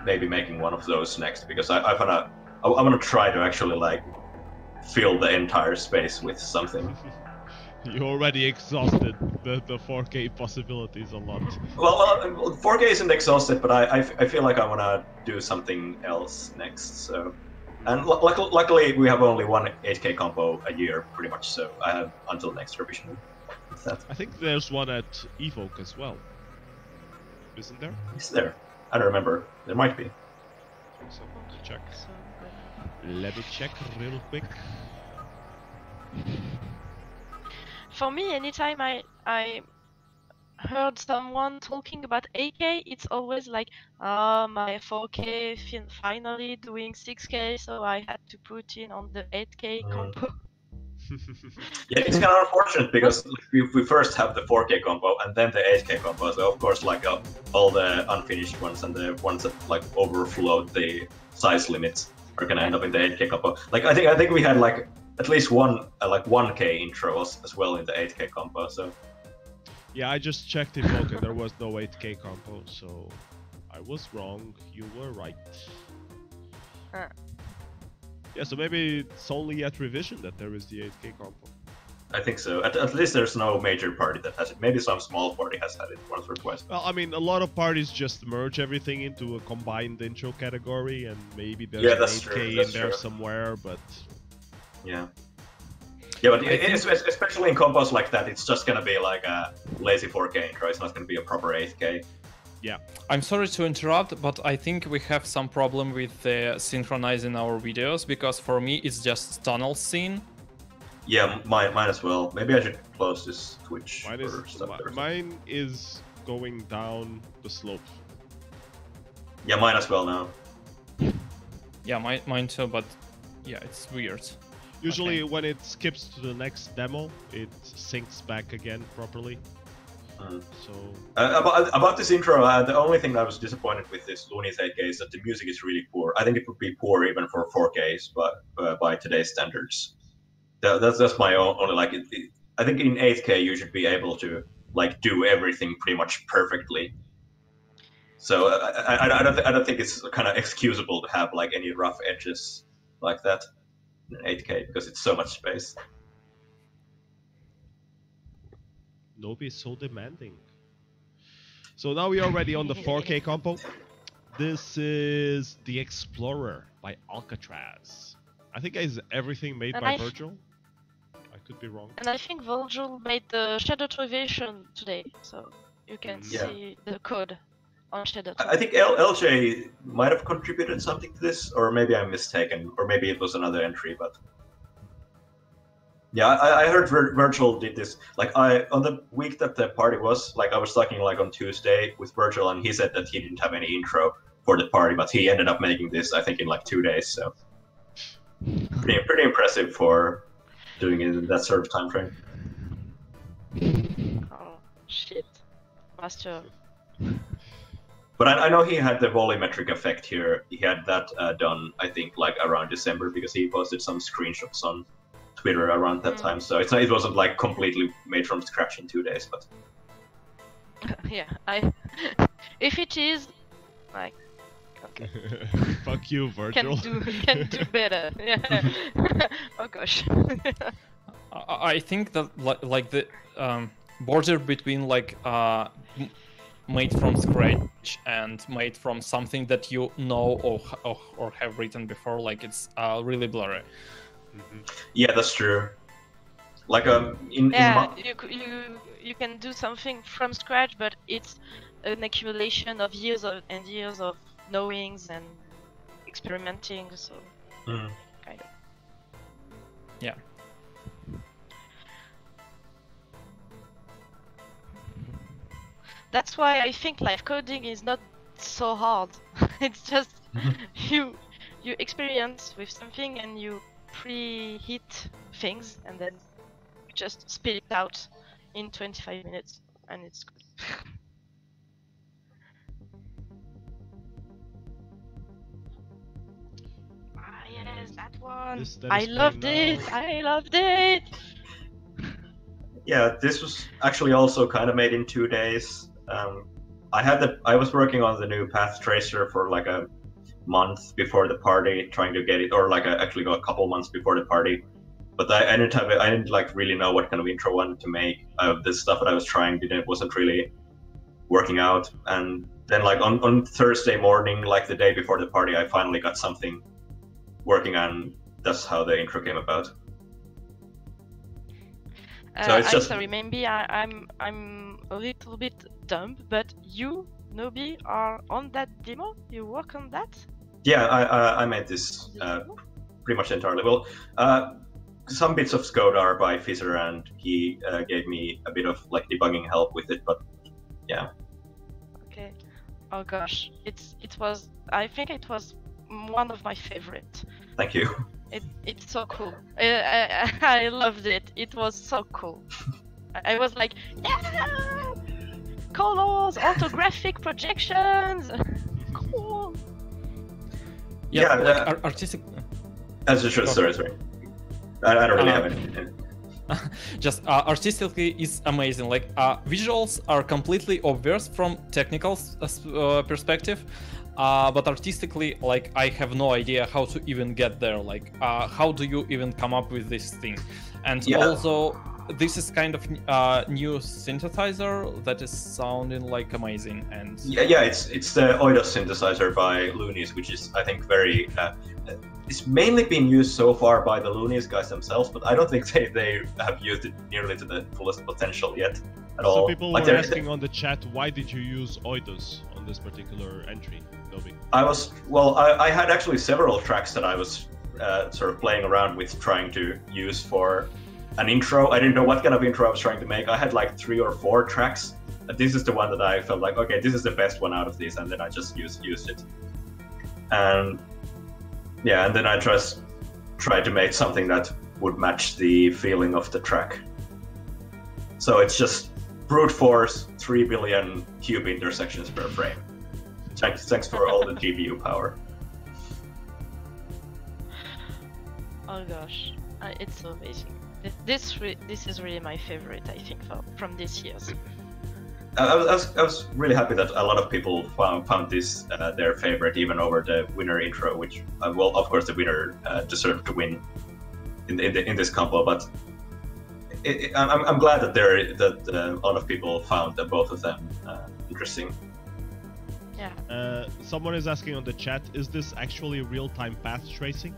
maybe making one of those next because I wanna try to actually like fill the entire space with something. You already exhausted the 4K possibilities a lot. Well, 4K isn't exhausted, but I feel like I wanna do something else next. So, and luckily we have only one 8K compo a year, pretty much. So I have until next revision. I think there's one at Evoke as well. Isn't there? Is there? I don't remember. There might be. So, check. Let me check real quick. For me, anytime I heard someone talking about 8K, it's always like, my 4K finally doing 6K, so I had to put in on the 8K compo. Yeah, it's kind of unfortunate because we first have the 4K compo and then the 8K compo. So of course, like all the unfinished ones and the ones that like overflowed the size limits are gonna end up in the 8K compo. Like I think we had like at least one like 1K intro as well in the 8K compo. So yeah, I just checked Evoke and there was no 8K compo, so I was wrong. You were right. Yeah, so maybe it's only at revision that there is the 8K compo. I think so. At least there's no major party that has it. Maybe some small party has had it once or twice. Well, I mean, a lot of parties just merge everything into a combined intro category, and maybe there's an 8K in there somewhere, but... Yeah. Yeah, but especially in combos like that, it's just gonna be like a lazy 4K intro. It's not gonna be a proper 8K. Yeah. I'm sorry to interrupt, but I think we have some problem with synchronizing our videos, because for me it's just tunnel scene. Yeah, mine as well. Maybe I should close this Twitch. Mine is going down the slope. Yeah, mine as well now. Yeah, mine too, but yeah, it's weird. Usually when it skips to the next demo, it syncs back again properly. So about this intro, the only thing I was disappointed with this Looney's 8K is that the music is really poor. I think it would be poor even for 4Ks, but by today's standards. That's my only like. I think in 8K you should be able to like do everything pretty much perfectly. So I don't think it's kind of excusable to have like any rough edges like that in 8K because it's so much space. Noby is so demanding. So now we are already on the 4K compo. This is The Explorer by Alcatraz. I think it's everything made by Virgil. I could be wrong. And I think Virgil made the Shadow Revision today, so you can see the code on Shadow. I think LJ might have contributed something to this, or maybe I'm mistaken, or maybe it was another entry, but... Yeah, I heard Virgil did this. Like on the week that the party was, like I was talking like on Tuesday with Virgil, and he said that he didn't have any intro for the party, but he ended up making this, I think, in like 2 days. So pretty impressive for doing it in that sort of time frame. Oh shit, master. But I know he had the volumetric effect here. He had that done, I think, like around December because he posted some screenshots on Twitter around that time, so it wasn't like completely made from scratch in 2 days, but yeah, if it is, like, okay. Fuck you, Virgil. Can do better. Yeah. Oh gosh. I think that like the border between like made from scratch and made from something that you know or have written before, like it's really blurry. Yeah, that's true. Like you can do something from scratch, but it's an accumulation of years and years of knowings and experimenting. So kind of. Yeah. That's why I think live coding is not so hard. It's just you experience with something and you preheat things and then you just spit it out in 25 minutes and it's good. Ah yes, that one! I loved it! I loved it! Yeah, this was actually also kind of made in 2 days. I was working on the new path tracer for like a month before the party, trying to get it, or like actually a couple months before the party. But I didn't like really know what kind of intro I wanted to make. The stuff that I was trying wasn't really working out. And then like on Thursday morning, like the day before the party, I finally got something working, and that's how the intro came about. So it's just... sorry, maybe I'm a little bit dumb, but you, Noby, are on that demo? You work on that? Yeah, I made this pretty much entirely. Well, some bits of code are by Fizzer, and he gave me a bit of like debugging help with it, but yeah. Okay. Oh gosh, I think it was one of my favorite. Thank you. It's so cool. I loved it. It was so cool. I was like, yeah, colors, orthographic projections, cool. Yeah, like artistic. Sorry. I don't really have any. Just artistically, it's amazing. Like visuals are completely obvious from technical perspective. But artistically, like, I have no idea how to even get there. Like, how do you even come up with this thing? And also, this is kind of new synthesizer that is sounding like amazing. And yeah, it's the Oidos synthesizer by Loonies, which is, I think, very. It's mainly been used so far by the Loonies guys themselves, but I don't think they have used it nearly to the fullest potential yet at all. So people were asking on the chat, why did you use Oidos on this particular entry, Noby? I had actually several tracks that I was sort of playing around with, trying to use for an intro. I didn't know what kind of intro I was trying to make. I had like 3 or 4 tracks. This is the one that I felt like, okay, this is the best one out of these, and then I just used it. And yeah, and then I just tried to make something that would match the feeling of the track. So it's just brute force 3 billion cube intersections per frame. Thanks for all the GPU power. Oh gosh, it's so amazing. This is really my favorite, I think, from this year's. I was really happy that a lot of people found this their favorite, even over the winner intro, which well, of course, the winner deserved to win in this combo. But I'm glad that a lot of people found both of them interesting. Yeah. Someone is asking on the chat, is this actually real-time path tracing?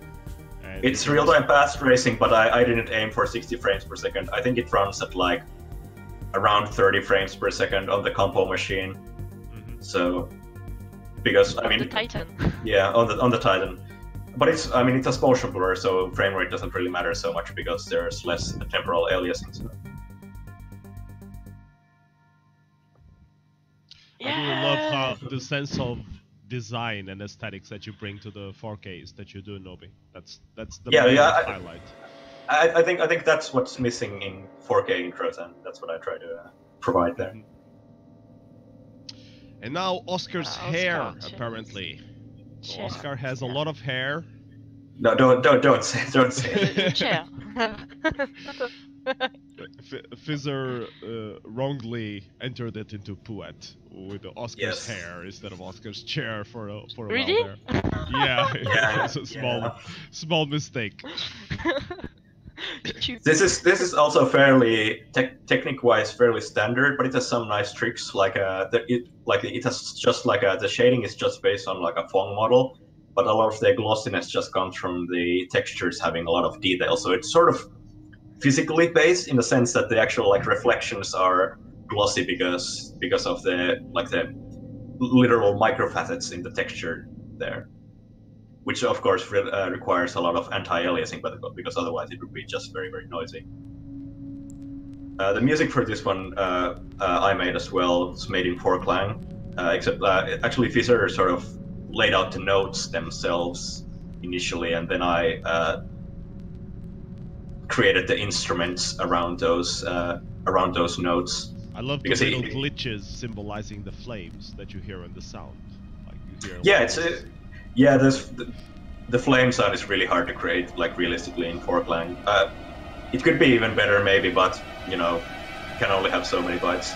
And it's real-time path tracing, but I didn't aim for 60 frames per second. I think it runs at like around 30 frames per second on the compo machine. Mm-hmm. So, because I mean, the Titan. Yeah, on the Titan. But it's a motion blur, so frame rate doesn't really matter so much because there's less temporal aliasing. So. I really love how the sense of design and aesthetics that you bring to the 4Ks that you do, Noby. That's the main highlight. I think that's what's missing in 4K intros, and that's what I try to provide there. And now Oscar's hair, apparently. So Oscar has a lot of hair. No, don't say it. Chair. Fizzer wrongly entered it into Puet with Oscar's hair instead of Oscar's chair for a really? while there. Yeah, it's a small mistake. This is also fairly technique-wise fairly standard, but it has some nice tricks. Like it has just like the shading is just based on like a Phong model, but a lot of the glossiness just comes from the textures having a lot of detail. So it's sort of physically based in the sense that the actual like reflections are glossy because of the literal microfacets in the texture there. Which of course requires a lot of anti-aliasing, because otherwise it would be just very, very noisy. The music for this one I made as well. It's made in Forklang, except actually Fizzer sort of laid out the notes themselves initially, and then I created the instruments around those notes. I love the little glitches symbolizing the flames that you hear in the sound. Like you hear. Yeah, the flame sound is really hard to create, like realistically in Forklang. It could be even better maybe, but you know, you can only have so many bytes.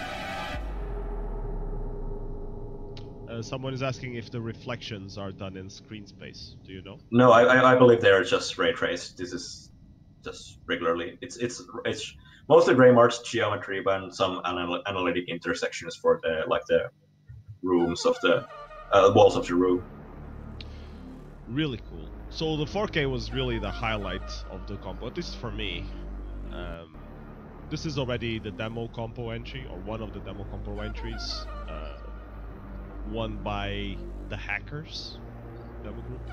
Someone is asking if the reflections are done in screen space. Do you know? No, I believe they're just ray traced. This is just regularly. It's mostly Greymarch geometry, but some analytic intersections for the the rooms of the walls of the room. Really cool. So the 4K was really the highlight of the compo, at least for me. This is already the demo compo entry, or one of the demo compo entries, won by the Hackers demo group.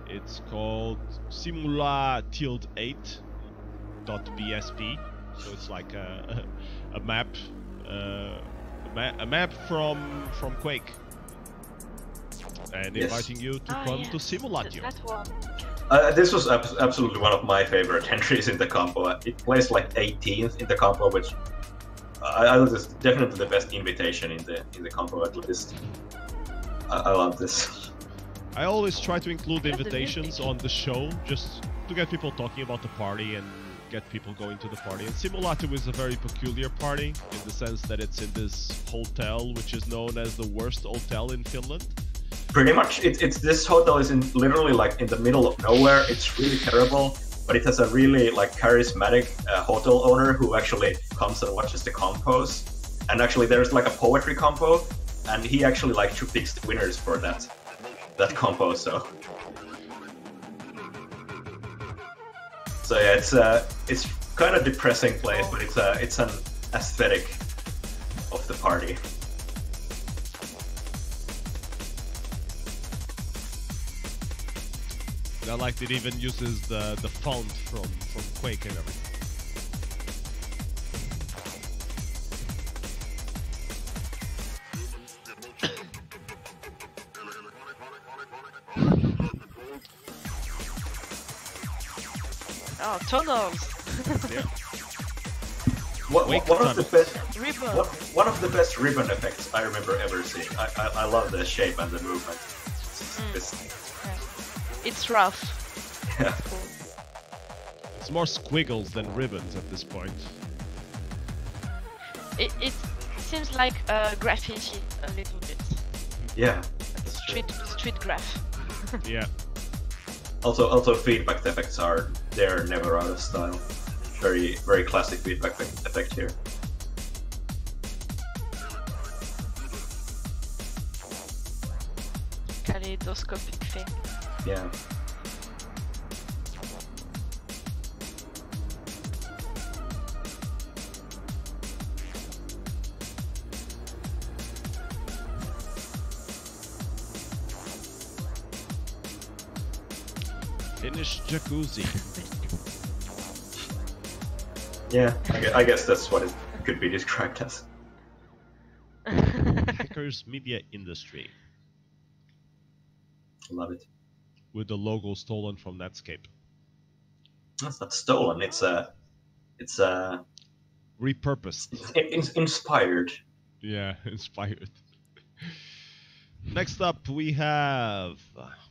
It's called simula-8.bsp, so it's like a map, a map from Quake, and inviting you to come to Simulatio. That one. This was absolutely one of my favorite entries in the compo. It plays like 18th in the compo, which I thought is definitely the best invitation in the compo, at least. I love this. I always try to include invitations on the show, just to get people talking about the party and get people going to the party. And Simulatio is a very peculiar party, in the sense that it's in this hotel, which is known as the worst hotel in Finland. Pretty much, it's this hotel is literally like in the middle of nowhere. It's really terrible, but it has a really charismatic hotel owner who actually comes and watches the compos. And actually, there's like a poetry compo, and he actually picks the winners for that compo. So yeah, it's kind of depressing place, but it's an aesthetic of the party. I liked it even uses the font from Quake and everything. Oh, tunnels! Yeah. One of the best ribbon effects I remember ever seeing. I love the shape and the movement. It's rough. Yeah. It's more squiggles than ribbons at this point. It seems like graffiti a little bit. Yeah. Street graph. Yeah. Also feedback effects they're never out of style. Very very classic feedback effect here. Kaleidoscopic thing. Yeah. Finnish jacuzzi. Yeah, I guess that's what it could be described as. Hackers Media Industry. Love it. With the logo stolen from Netscape. That's not stolen. It's repurposed. Inspired. Yeah, inspired. Next up, we have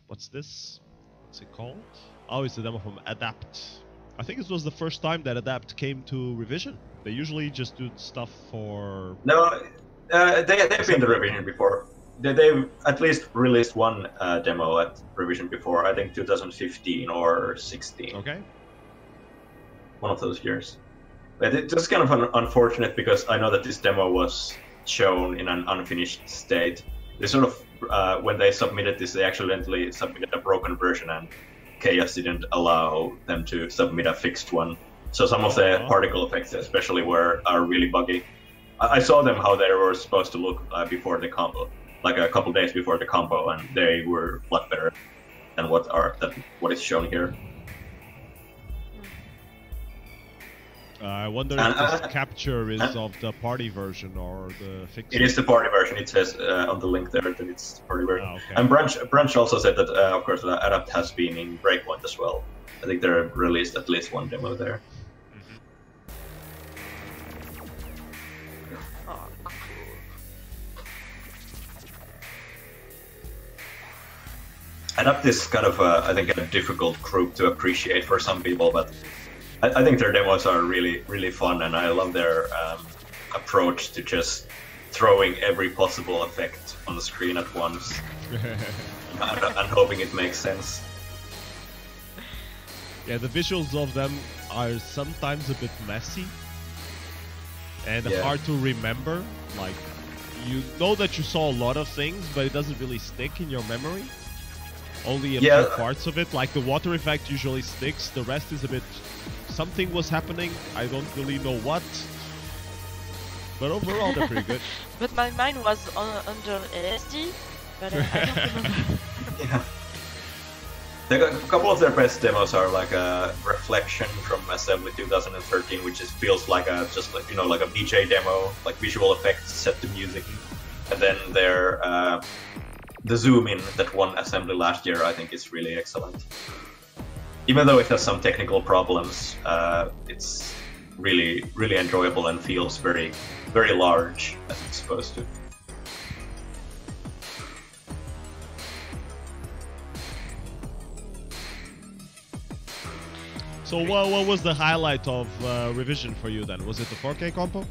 what's this? What's it called? Oh, it's the demo from Adapt. I think this was the first time that Adapt came to Revision. They usually just do stuff for... No, they've been to Revision before. They've at least released one demo at Revision before. I think 2015 or 16. Okay. One of those years. But it's just kind of unfortunate because I know that this demo was shown in an unfinished state. They sort of, when they submitted this, they accidentally submitted a broken version, and Chaos didn't allow them to submit a fixed one. So some of the particle effects especially are really buggy. I saw them how they were supposed to look before the combo, like a couple days before the combo, and they were a lot better than what is shown here. I wonder if this capture is of the party version or the fixed. It is the party version. It says on the link there that it's the party version. Oh, okay. And Branch also said that, of course, Adapt has been in Breakpoint as well. I think they're released at least one demo there. Oh, cool. Adapt is kind of, I think, a difficult group to appreciate for some people, but I think their demos are really, really fun, and I love their approach to just throwing every possible effect on the screen at once and hoping it makes sense. Yeah, the visuals of them are sometimes a bit messy and hard to remember. Like, you know that you saw a lot of things, but it doesn't really stick in your memory. Only a few parts of it, like the water effect usually sticks, the rest is a bit... Something was happening, I don't really know what. But overall, they're pretty good. But my mind was under LSD, but I don't remember. Yeah. A couple of their best demos are like a Reflection from Assembly 2013, which just feels like a like a VJ demo, like visual effects set to music. And then their the zoom in that won Assembly last year, I think is really excellent. Even though it has some technical problems, it's really enjoyable and feels very large as it's supposed to. So what was the highlight of Revision for you then? Was it the 4K compo?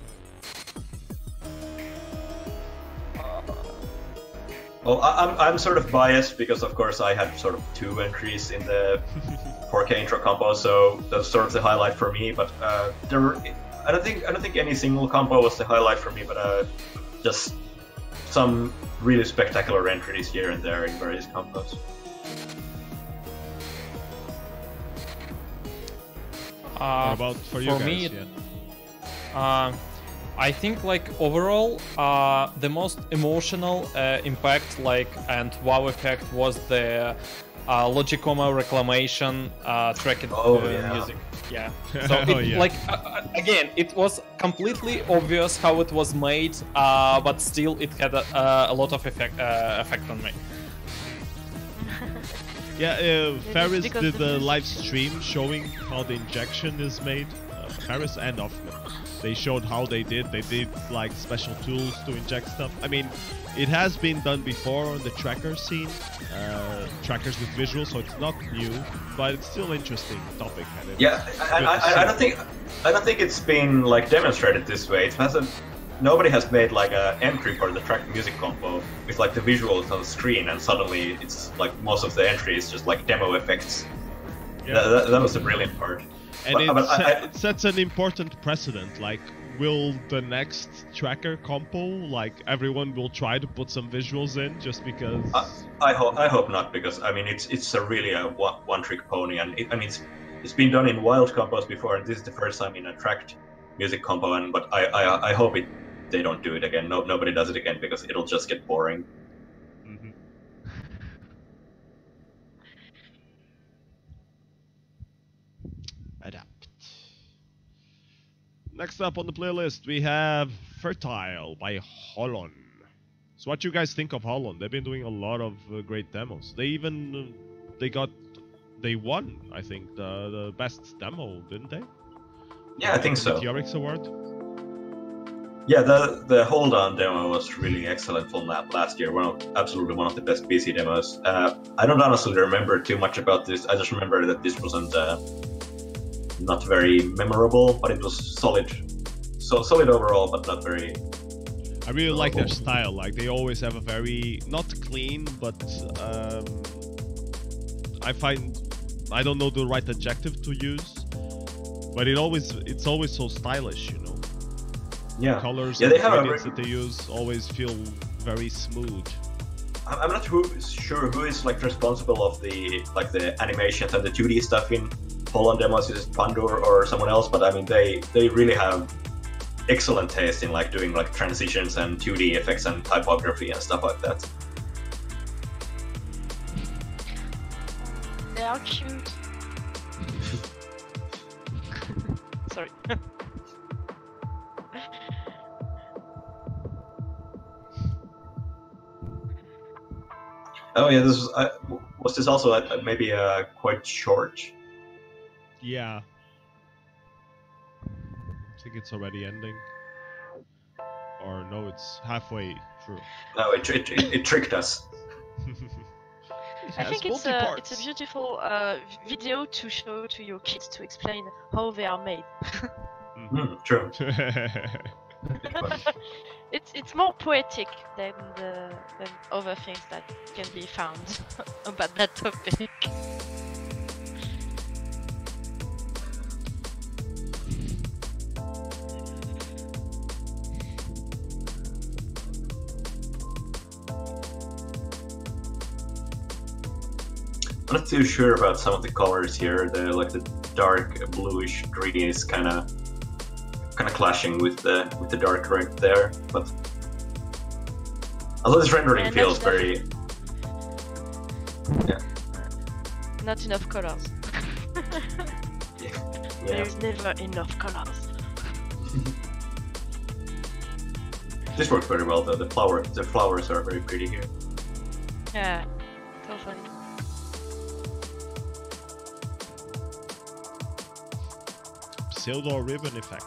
Well, I'm sort of biased because of course I had sort of 2 entries in the 4K intro compo, so that's sort of the highlight for me. But I don't think any single compo was the highlight for me, but just some really spectacular entries here and there in various compos. What about for you guys? Me, I think like overall, the most emotional impact and wow effect was the Logicoma Reclamation tracked music. Yeah. So like again, it was completely obvious how it was made, but still it had a lot of effect on me. Yeah, Ferris did the live stream showing how the injection is made. Ferris and Offman. They showed how they did like special tools to inject stuff. I mean, it has been done before on the tracker scene, trackers with visuals, so it's not new, but it's still interesting topic. And yeah, I don't think it's been like demonstrated this way. It hasn't. Nobody has made like an entry for the track music compo with like the visuals on the screen, and suddenly it's like most of the entry is just like demo effects. Yeah. That was the brilliant part. And it sets an important precedent. Like, will the next tracker compo, like everyone will try to put some visuals in just because? I hope not, because I mean it's a really a one-trick pony, and it's been done in wild compos before, and this is the first time in a tracked music compo. But I hope they don't do it again. Nobody does it again, because it'll just get boring. Mm-hmm. Adapt. Next up on the playlist, we have Fertile by Holon. So what you guys think of Holon? They've been doing a lot of great demos. They even they won, I think, the best demo, didn't they? Yeah, I think so. The Meteorix Award. Yeah, the Hold On demo was really excellent from last year. Absolutely one of the best PC demos. I don't honestly remember too much about this. I just remember that this wasn't not very memorable, but it was solid. So solid overall, but not very. I really like their style. Like, they always have a very not clean, but I don't know the right adjective to use, but it's always so stylish, you know. Yeah. The colors and the gradients that they use always feel very smooth. I'm not sure who is like responsible of the animations and the 2D stuff in Holon demos. Is it Pandur or someone else? But I mean, they really have excellent taste in like doing like transitions and 2D effects and typography and stuff like that. They are cute. Sorry. Oh yeah, this was this also maybe quite short? Yeah. I think it's already ending. Or no, it's halfway through. No, it tricked us. I think it's a beautiful video to show to your kids to explain how they are made. True. it's more poetic than other things that can be found about that topic. I'm not too sure about some of the colors here. The dark bluish green is kind of clashing with the dark red there, but although this rendering feels very not enough colors. Yeah. There's never enough colors. This works very well though. The flowers are very pretty here. Yeah, totally. Pseudo ribbon effect.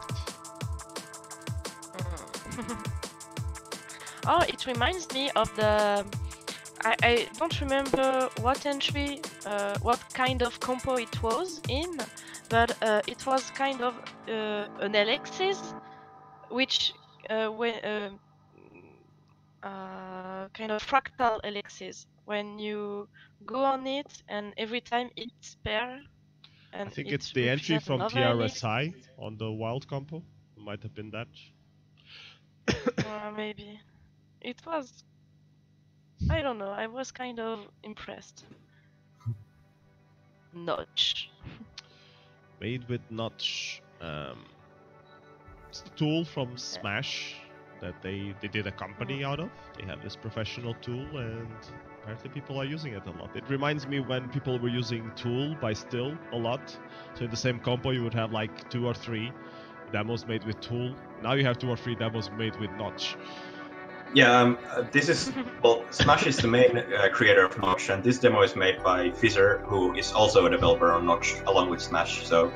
Oh, it reminds me of the... I don't remember what entry, what kind of compo it was in, but it was kind of an ellipsis, which kind of fractal ellipsis. When you go on it, and every time it's pair, and I think it's the entry from TRSI on the wild compo. Might have been that. Maybe. It was... I don't know, I was kind of impressed. Notch. Made with Notch. It's the tool from Smash that they did a company out of. They have this professional tool and apparently people are using it a lot. It reminds me when people were using Tool by Still a lot. So in the same compo you would have like 2 or 3 demos made with Tool. Now you have 2 or 3 demos made with Notch. Yeah, this is, well, Smash is the main creator of Notch, and this demo is made by Fizzer, who is also a developer on Notch, along with Smash, so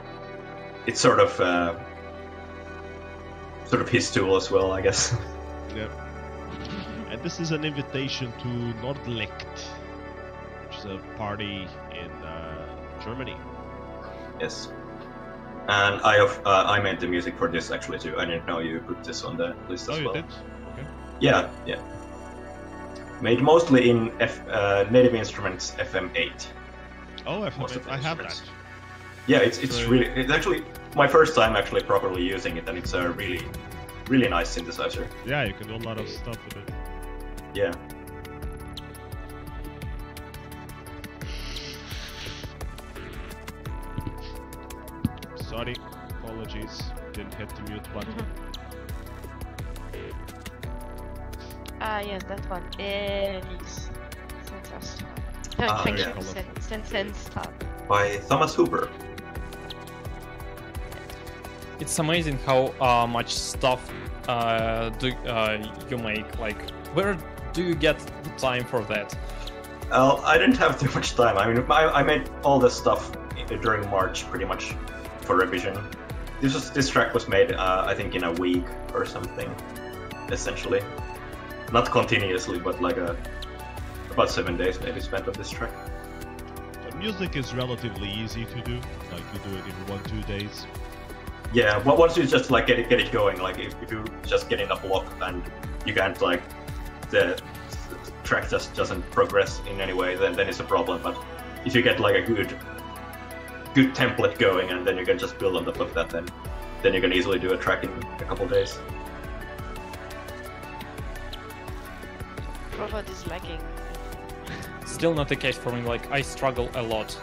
it's sort of his tool as well, I guess. Yep. And this is an invitation to Nordlicht, which is a party in Germany. Yes. And I made the music for this actually too. I didn't know you put this on the list as well. Oh, you did? Okay. Yeah, yeah. Made mostly in Native Instruments FM8. Oh, FM8. I have that. Yeah, it's actually my first time actually properly using it, and it's a really nice synthesizer. Yeah, you can do a lot of stuff with it. Yeah. Sorry, apologies, didn't hit the mute button. Yes, that one. Yes. Fantastic. Thank you, Senstar. By Thomas Hooper. It's amazing how much stuff do you make. Like, where do you get the time for that? I didn't have too much time. I mean, I made all this stuff during March, pretty much, for revision. This track was made, I think, in a week or something, essentially. Not continuously, but like about 7 days maybe spent on this track. But music is relatively easy to do. Like, you do it in 1-2 days. Yeah, but once you just like get it going, like if you just get in a block and you can't, like, the track just doesn't progress in any way, then it's a problem. But if you get like a good template going and then you can just build on top of that, then you can easily do a track in a couple days. Provod is lagging. Still not the case for me. Like, I struggle a lot.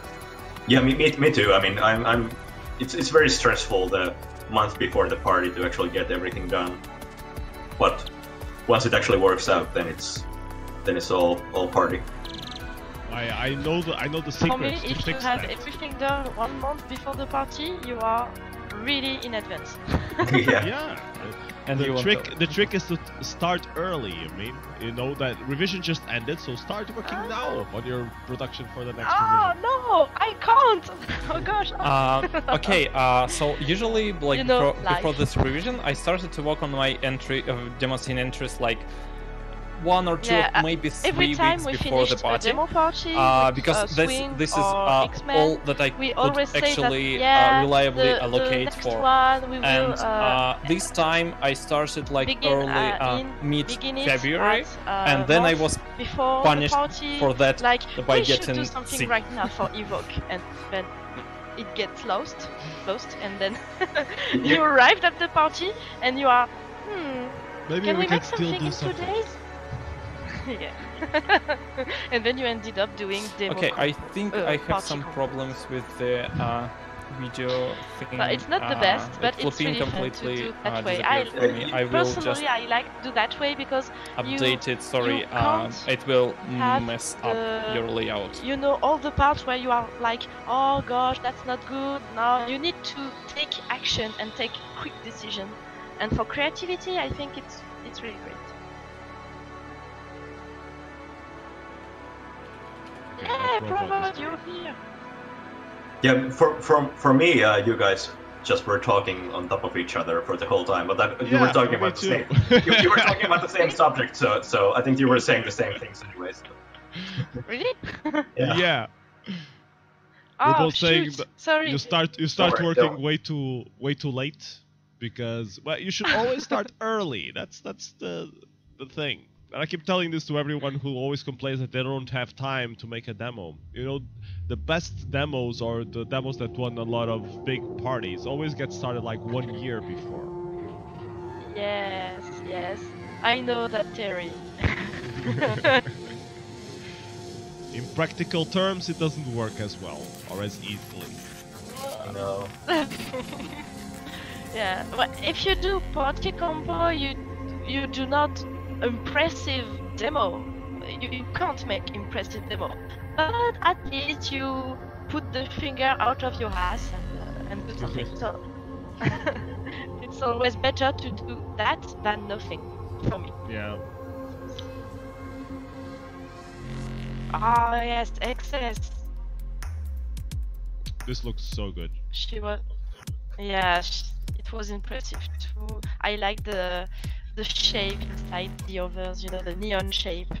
Yeah, me too. I mean, it's very stressful the month before the party to actually get everything done. But once it actually works out, then it's all party. I know the secret For me, to if you fix have that. everything done 1 month before the party, you are really in advance. Yeah. Yeah. And The trick is to start early. I mean, you know that revision just ended, so start working now on your production for the next revision. No, I can't. Oh gosh. Okay, so usually, like, before this revision, I started to work on my entry of Demoscene entries like 1 or 2, Yeah, maybe 3 every time weeks we before the finished party. a demo party, with, Because Swing this is or X-Men, all that I we could always say actually that, reliably the allocate next for. one we will And this time I started like begin early begin it mid-February, at, and then I month was before punished the party, for that like by we should getting do something sick. right now for Evoke, and then it gets lost, and then you arrived at the party and you are, Maybe can we can make still something do in 2 something. days? Yeah. And then you ended up doing demo. Okay, I think I have party some comp. problems with the video thing. But it's not the best, but it's flopine really fun to completely do that way. I disappeared for me. I will just personally I like to do that way because update it. Sorry, you can't it will have mess up your layout. you know all the parts where you are like, oh gosh, that's not good. Now you need to take action and take quick decision. And for creativity, I think it's really great. Yeah, provod, you're here. Yeah, for me, you guys just were talking on top of each other for the whole time, but you were talking about the same. You were talking about the same subject, so I think you were saying the same things anyways. Really? Yeah. Oh, We're both saying shoot. that Sorry. you start Don't working worry. way too late, because well, you should always start early. That's the thing. And I keep telling this to everyone who always complains that they don't have time to make a demo. You know, the best demos or the demos that won a lot of big parties always get started like 1 year before. Yes. I know that theory. In practical terms, it doesn't work as well or as easily. No. Yeah, but if you do party combo, you do not impressive demo. You can't make impressive demo, but at least you put the finger out of your ass and do something. So it's always better to do that than nothing for me. Yeah. Ah yes, excess. This looks so good. She was, yeah, it was impressive too. I like the shape inside the others, you know, the neon shape.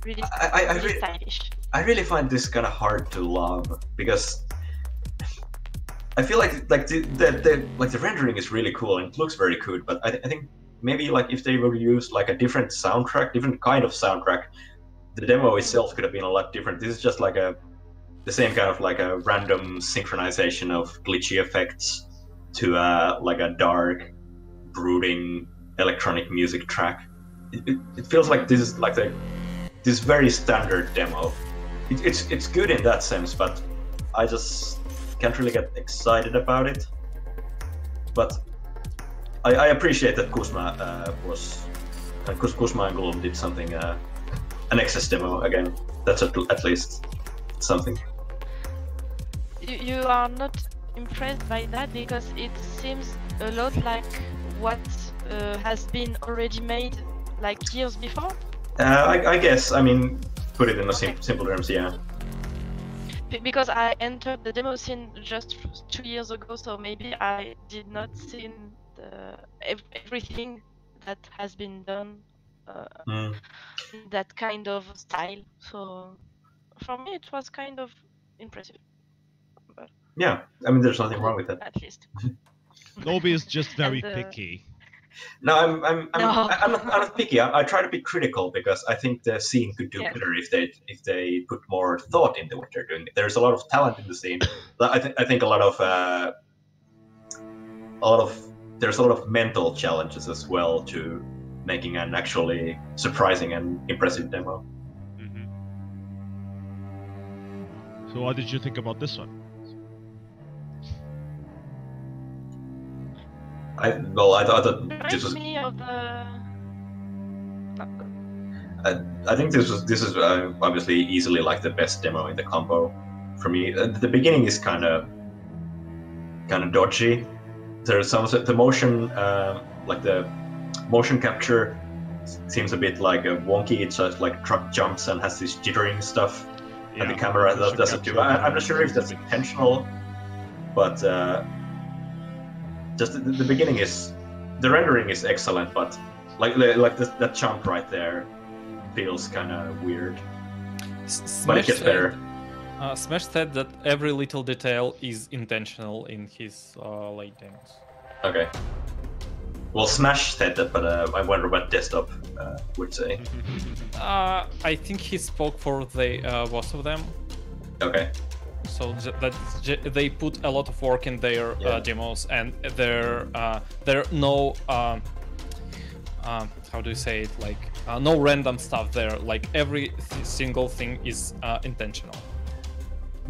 Really stylish. I really find this kind of hard to love because I feel like the rendering is really cool and it looks very good, but I think maybe like if they were used like a different soundtrack, different kind of soundtrack, the demo itself could have been a lot different. This is just like the same kind of like a random synchronization of glitchy effects to like a dark, brooding electronic music track. It feels like this is like this very standard demo. It's good in that sense, but I just can't really get excited about it. But I appreciate that Kuzma Kuzma and Gloom did something, an excess demo again. That's at least something. You are not impressed by that because it seems a lot like what has been already made like years before? I guess, I mean, put it in a simple terms, yeah. Because I entered the demo scene just 2 years ago, so maybe I did not see everything that has been done in that kind of style. So for me it was kind of impressive. But yeah, I mean, there's nothing wrong with that. At least. Noby is just very picky. No, I'm not picky. I try to be critical because I think the scene could do better if they put more thought into what they're doing. There's a lot of talent in the scene. I think there's a lot of mental challenges as well to making an actually surprising and impressive demo. So what did you think about this one? I thought this was. I think this is obviously easily like the best demo in the combo for me. The beginning is kind of dodgy. There's some the motion, like the motion capture, seems a bit like wonky. It's just like truck jumps and has this jittering stuff, and the camera doesn't do. I'm not sure if that's intentional, but. Just the beginning is, the rendering is excellent, but Like that jump right there feels kind of weird. But it gets better. Smash said that every little detail is intentional in his late demos. Okay. Well, Smash said that, but I wonder what Desktop would say. I think he spoke for the both of them. Okay. So that they put a lot of work in their demos, and there no how do you say it, like no random stuff there. Like every single thing is intentional.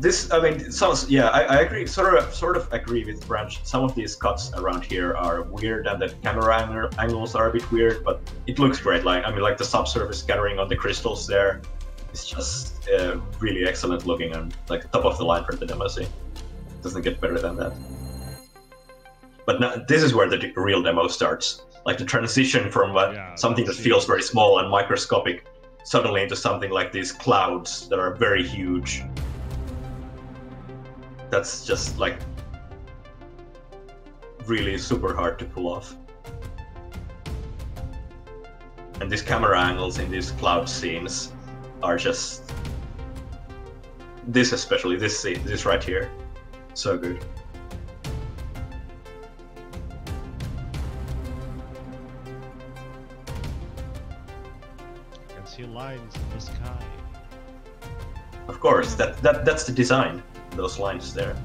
This, I mean, sounds, yeah, I agree, sort of agree with Branch. Some of these cuts around here are weird, and the camera angles are a bit weird, but it looks great. Like, I mean, like the subsurface scattering on the crystals there is just really excellent looking, and like top of the line for the Demoscene. Doesn't get better than that. But now, this is where the real demo starts. Like the transition from something that feels very small and microscopic suddenly into something like these clouds that are very huge. That's just like really super hard to pull off. And these camera angles in these cloud scenes are just, this especially, this scene, this right here, so good. I can see lines in the sky. Of course, that's the design. Those lines there,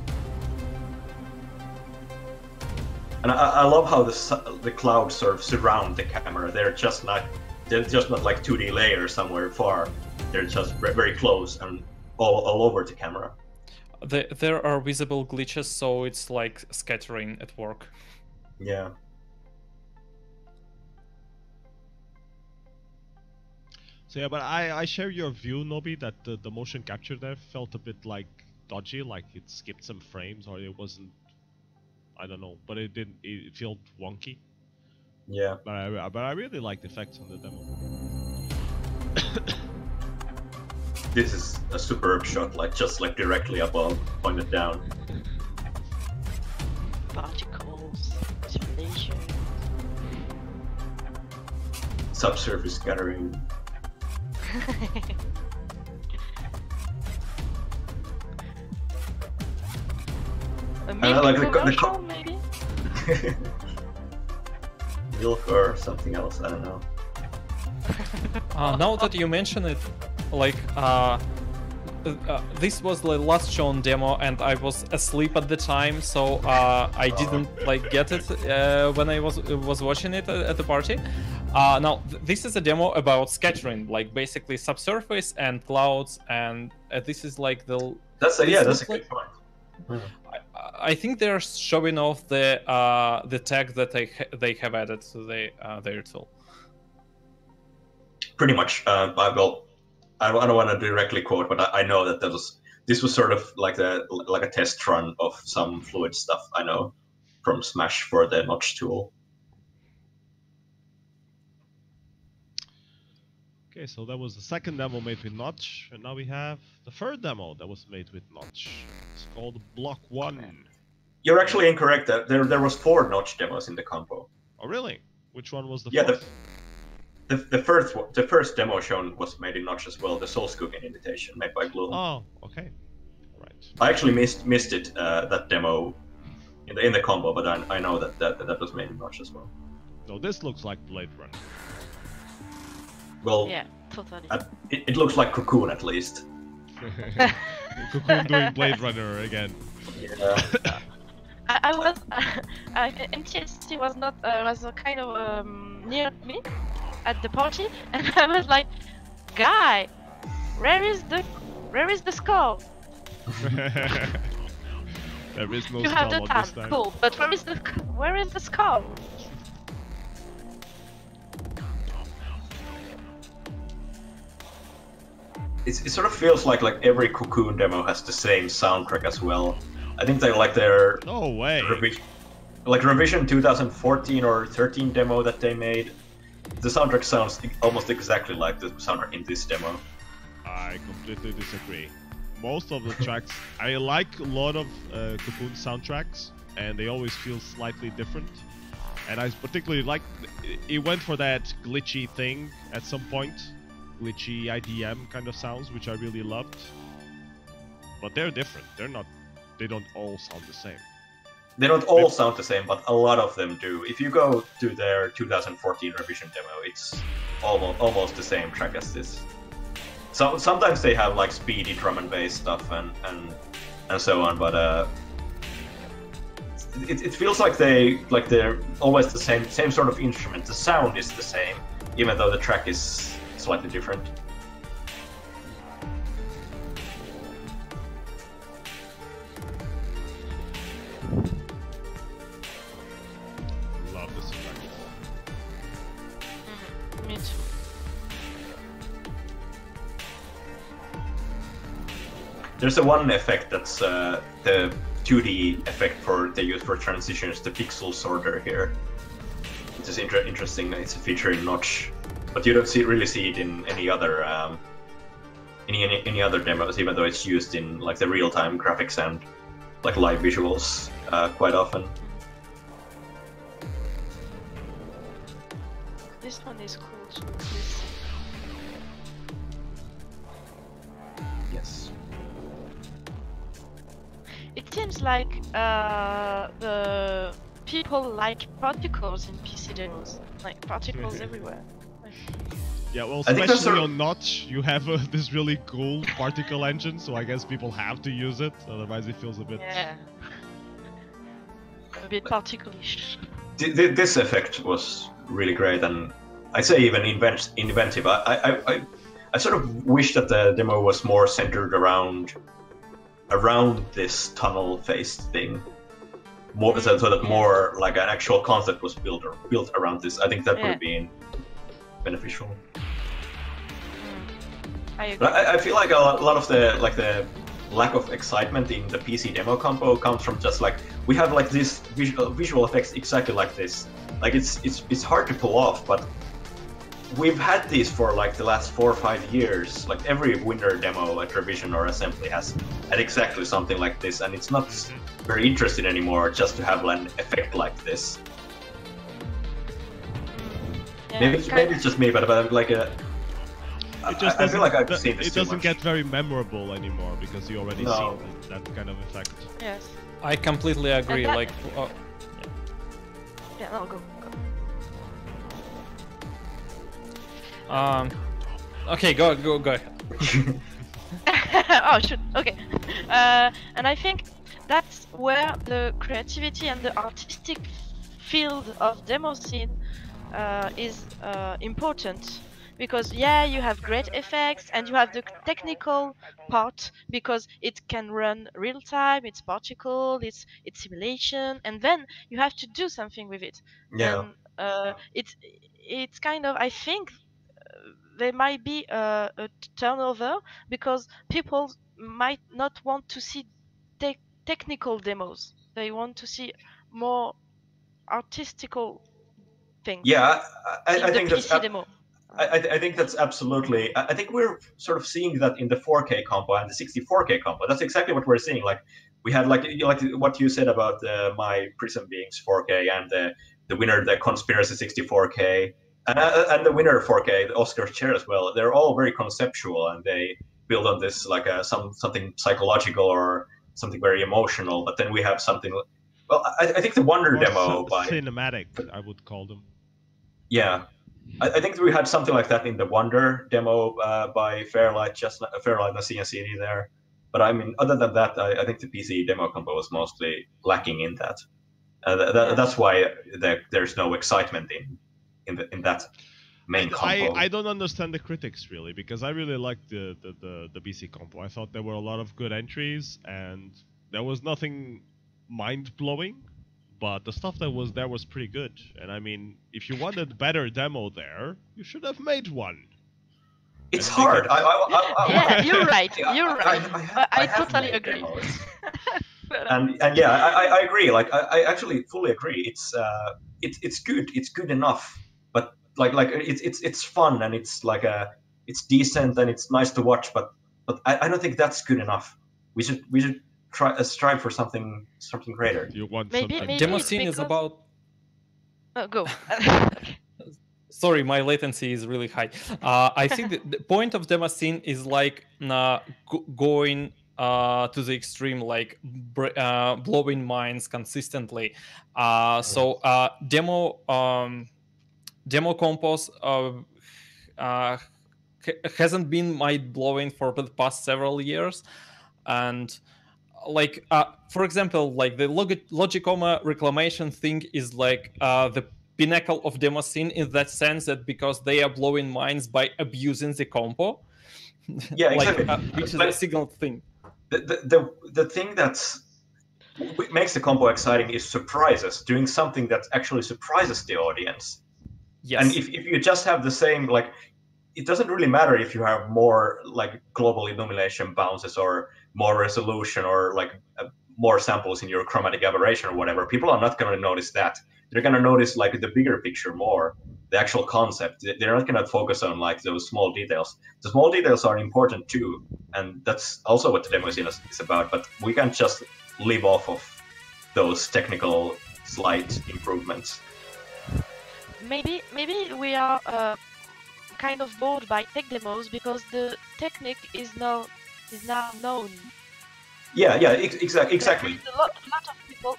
and I love how the clouds sort of surround the camera. They're just not like 2D layers somewhere far. They're just very close and all over the camera. There are visible glitches, so it's like scattering at work. Yeah. So yeah, but I share your view, Noby, that the motion capture there felt a bit like dodgy, like it skipped some frames, or it wasn't, I don't know, but it didn't, it felt wonky. Yeah. But I really like the effects on the demo. This is a superb shot, like just like directly above, pointed down. Particles, simulation. Subsurface scattering. A milk like commercial, maybe? Milk or something else, I don't know. Now that you mention it, like this was the last shown demo, and I was asleep at the time, so I didn't like get it when I was watching it at the party. Now this is a demo about scattering, like basically subsurface and clouds, and this is like the. That's a good point. I think they're showing off the tag that they have added to their tool. Pretty much. I don't want to directly quote, but I know that this was sort of like a test run of some fluid stuff I know from Smash for the Notch tool. Okay, so that was the second demo made with Notch, and now we have the third demo that was made with Notch. It's called Block 1. You're actually incorrect. There was 4 Notch demos in the compo. Oh really? Which one was the fourth? fourth? The first demo shown was made in Notch as well, the Soul Cooking Invitation made by Gloom. Oh, okay. Right. I actually missed it, that demo in the combo, but I know that was made in Notch as well. No, this looks like Blade Runner. Well, yeah, totally. It looks like Cocoon at least. Cocoon doing Blade Runner again. Yeah. I was MTST was not was kind of near me at the party, and I was like, "Guy, where is the skull?" There is no you skull have the on tan, this time. cool, but where is the skull? It sort of feels like every Cocoon demo has the same soundtrack as well. I think they like their no way Revision 2014 or 13 demo that they made. The soundtrack sounds almost exactly like the soundtrack in this demo. I completely disagree. Most of the tracks, I like a lot of Cocoon soundtracks, and they always feel slightly different. And I particularly like it went for that glitchy thing at some point, glitchy IDM kind of sounds, which I really loved. But they're different. They don't all sound the same. They don't all sound the same, but a lot of them do. If you go to their 2014 revision demo, it's almost the same track as this. So sometimes they have like speedy drum and bass stuff and so on, but it feels like they're always the same sort of instrument. The sound is the same, even though the track is slightly different. Love this effect. Me too. There's one effect that's the 2D effect they use for transitions, the pixel sorter here, which is interesting. It's a feature in Notch, but you don't really see it in any other any other demos, even though it's used in like the real-time graphics and like live visuals quite often. This one is cool too. This. Yes. It seems like the people like particles in PC demos, like particles everywhere. Like... Yeah, well, I think that's especially on Notch, you have this really cool particle engine, so I guess people have to use it, otherwise it feels a bit... Yeah. A bit particle-ish. This effect was really great, and I'd say even inventive. I sort of wish that the demo was more centered around this tunnel-faced thing, more so that more like an actual concept was built around this. I think that would have been beneficial. I agree. But I feel like a lot of the lack of excitement in the PC demo compo comes from just like we have like these visual effects exactly like this. Like it's hard to pull off, but we've had these for like the last 4 or 5 years. Like every winter demo at revision or assembly has had exactly something like this, and it's not very interesting anymore just to have an effect like this. Yeah, Maybe it's just me, but like I feel like I've seen this It too doesn't much. get very memorable anymore because you already seen that kind of effect. Yes. I completely agree. that- Like, Yeah, no, go. okay, go ahead. Oh, shoot. Okay. And I think that's where the creativity and the artistic field of Demoscene is important. Because yeah, you have great effects and you have the technical part because it can run real time, it's particle, it's simulation, and then you have to do something with it. Yeah. And it's kind of, I think there might be a turnover because people might not want to see technical demos. They want to see more artistical things. Yeah, I in the think PC that's demo. I think that's absolutely. I think we're sort of seeing that in the 4K compo and the 64K compo. That's exactly what we're seeing. Like we had like what you said about my Prism Beings 4K and the winner, the Conspiracy 64K, and the winner 4K, the Oscar's Chair as well. They're all very conceptual and they build on this like something psychological or something very emotional. But then we have something. Well, I think the Wonder demo by cinematic, I would call them. Yeah. I think we had something like that in the Wonder demo by Fairlight and CNCD there. But I mean, other than that, I think the PC demo compo was mostly lacking in that. That's why there's no excitement in that main compo. I don't understand the critics really, because I really liked the PC compo. I thought there were a lot of good entries and there was nothing mind-blowing. But the stuff that was there was pretty good, and I mean, if you wanted better demo there, you should have made one. It's hard. Yeah, you're right. You're right. I have totally made agree. demos. and yeah, I agree. Like I actually fully agree. It's good. It's good enough. But like it's fun and it's like it's decent and it's nice to watch. But I don't think that's good enough. We should strive for something greater. You want Maybe something. Demoscene is because- about. Go. Sorry, my latency is really high. I think the point of Demoscene is like going to the extreme, like blowing minds consistently. So demo compos hasn't been mind blowing for the past several years, and like for example, like the Logicoma reclamation thing is like the pinnacle of Demoscene in that sense, that because they are blowing minds by abusing the compo. Yeah, exactly. Which is a signal thing. The thing that's what makes the compo exciting is surprises, doing something that actually surprises the audience. Yes. And if you just have the same, like, it doesn't really matter if you have more like global illumination bounces or more resolution or like more samples in your chromatic aberration or whatever. People are not going to notice that. They're going to notice like the bigger picture more, the actual concept. They're not going to focus on like those small details. The small details are important too, and that's also what the Demoscene is about. But we can't just live off of those technical slight improvements. Maybe we are kind of bored by tech demos because the technique is now known. Yeah, exactly.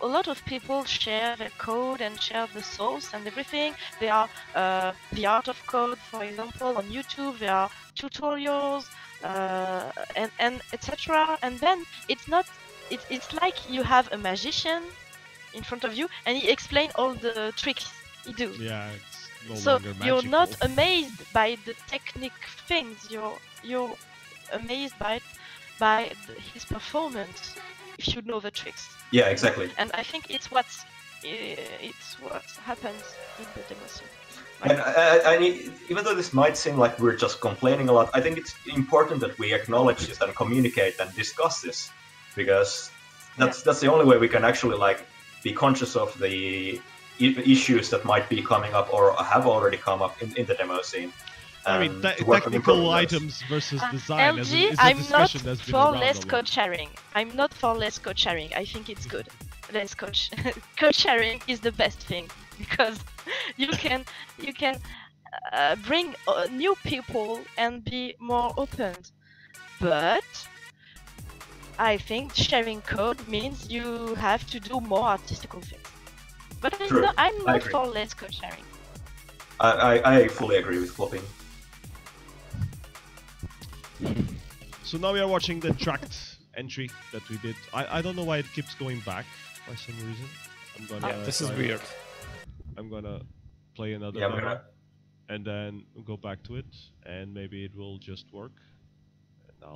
A lot of people share their code and share the source and everything. There are the art of code, for example, on YouTube. There are tutorials and etc. And then it's like you have a magician in front of you and he explains all the tricks he do. Yeah, it's no so longer magical. You're not amazed by the technique things. You're amazed by his performance if you know the tricks. Yeah, exactly. And I think it's what happens in the Demoscene. And I mean, even though this might seem like we're just complaining a lot, I think it's important that we acknowledge this and communicate and discuss this, because that's the only way we can actually like be conscious of the issues that might be coming up or have already come up in the Demoscene. I mean, technical items versus design LG, is a I'm not discussion that's been for around less a lot. code sharing. I'm not for less code sharing. I think it's good. Less code code sharing is the best thing because you can bring new people and be more open. But I think sharing code means you have to do more artistical things. But I'm not for less code sharing. I fully agree with Flopine. So now we are watching the tracked entry that we did. I don't know why it keeps going back by some reason. I'm gonna. This is weird. I'm gonna play another demo and then go back to it, and maybe it will just work.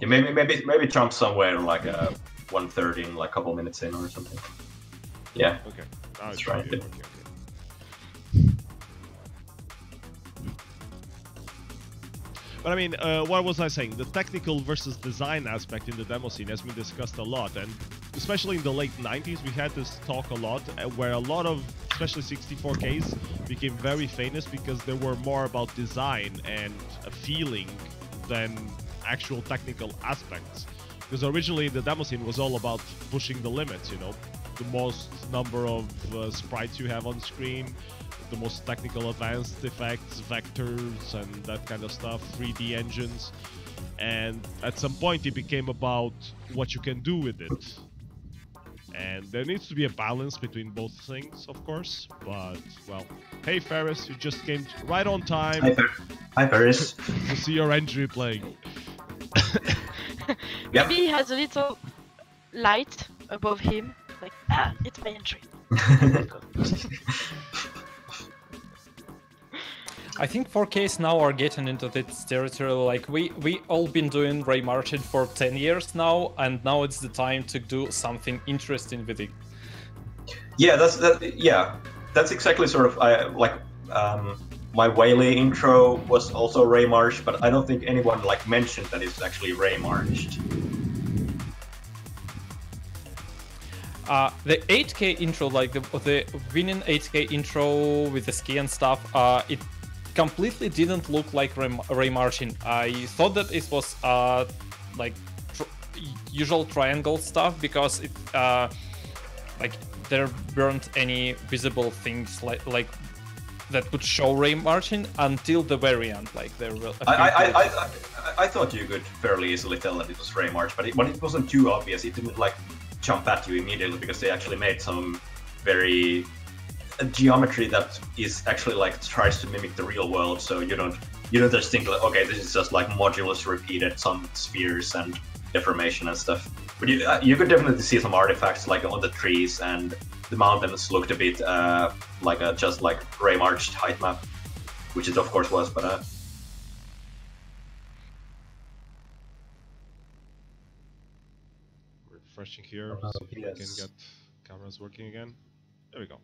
Yeah, maybe jump somewhere like 1:30 in like a couple minutes in or something. Yeah. Okay. That's right. Okay. But I mean, what was I saying? The technical versus design aspect in the Demoscene has been discussed a lot, and especially in the late 90s, we had this talk a lot, where a lot of, especially 64Ks, became very famous because they were more about design and a feeling than actual technical aspects. Because originally the Demoscene was all about pushing the limits, you know, the most number of sprites you have on screen, the most technical advanced effects, vectors and that kind of stuff, 3D engines, and at some point it became about what you can do with it. And there needs to be a balance between both things, of course, but, well, hey Ferris, you just came right on time. Hi Ferris. To see your entry playing. Maybe he has a little light above him, like, it's my entry. I think 4Ks now are getting into this territory. Like we all been doing Ray Marching for 10 years now, and now it's the time to do something interesting with it. Yeah, that's exactly sort of my Whaley intro was also Ray March, but I don't think anyone like mentioned that it's actually Ray Marched. The 8K intro, like the winning 8K intro with the ski and stuff, it completely didn't look like Ray Marching. I thought that it was like usual triangle stuff because it like there weren't any visible things like that would show ray marching until the very end. Like there will. I thought you could fairly easily tell that it was ray march, but it wasn't too obvious. It didn't like jump at you immediately because they actually made some very geometry that is actually like tries to mimic the real world. So you don't just think like, okay, this is just like modulus repeated some spheres and deformation and stuff. But you could definitely see some artifacts like on the trees, and the mountains looked a bit like a just like ray marched height map, which it of course was, but. Refreshing here, so we can get cameras working again. There we go.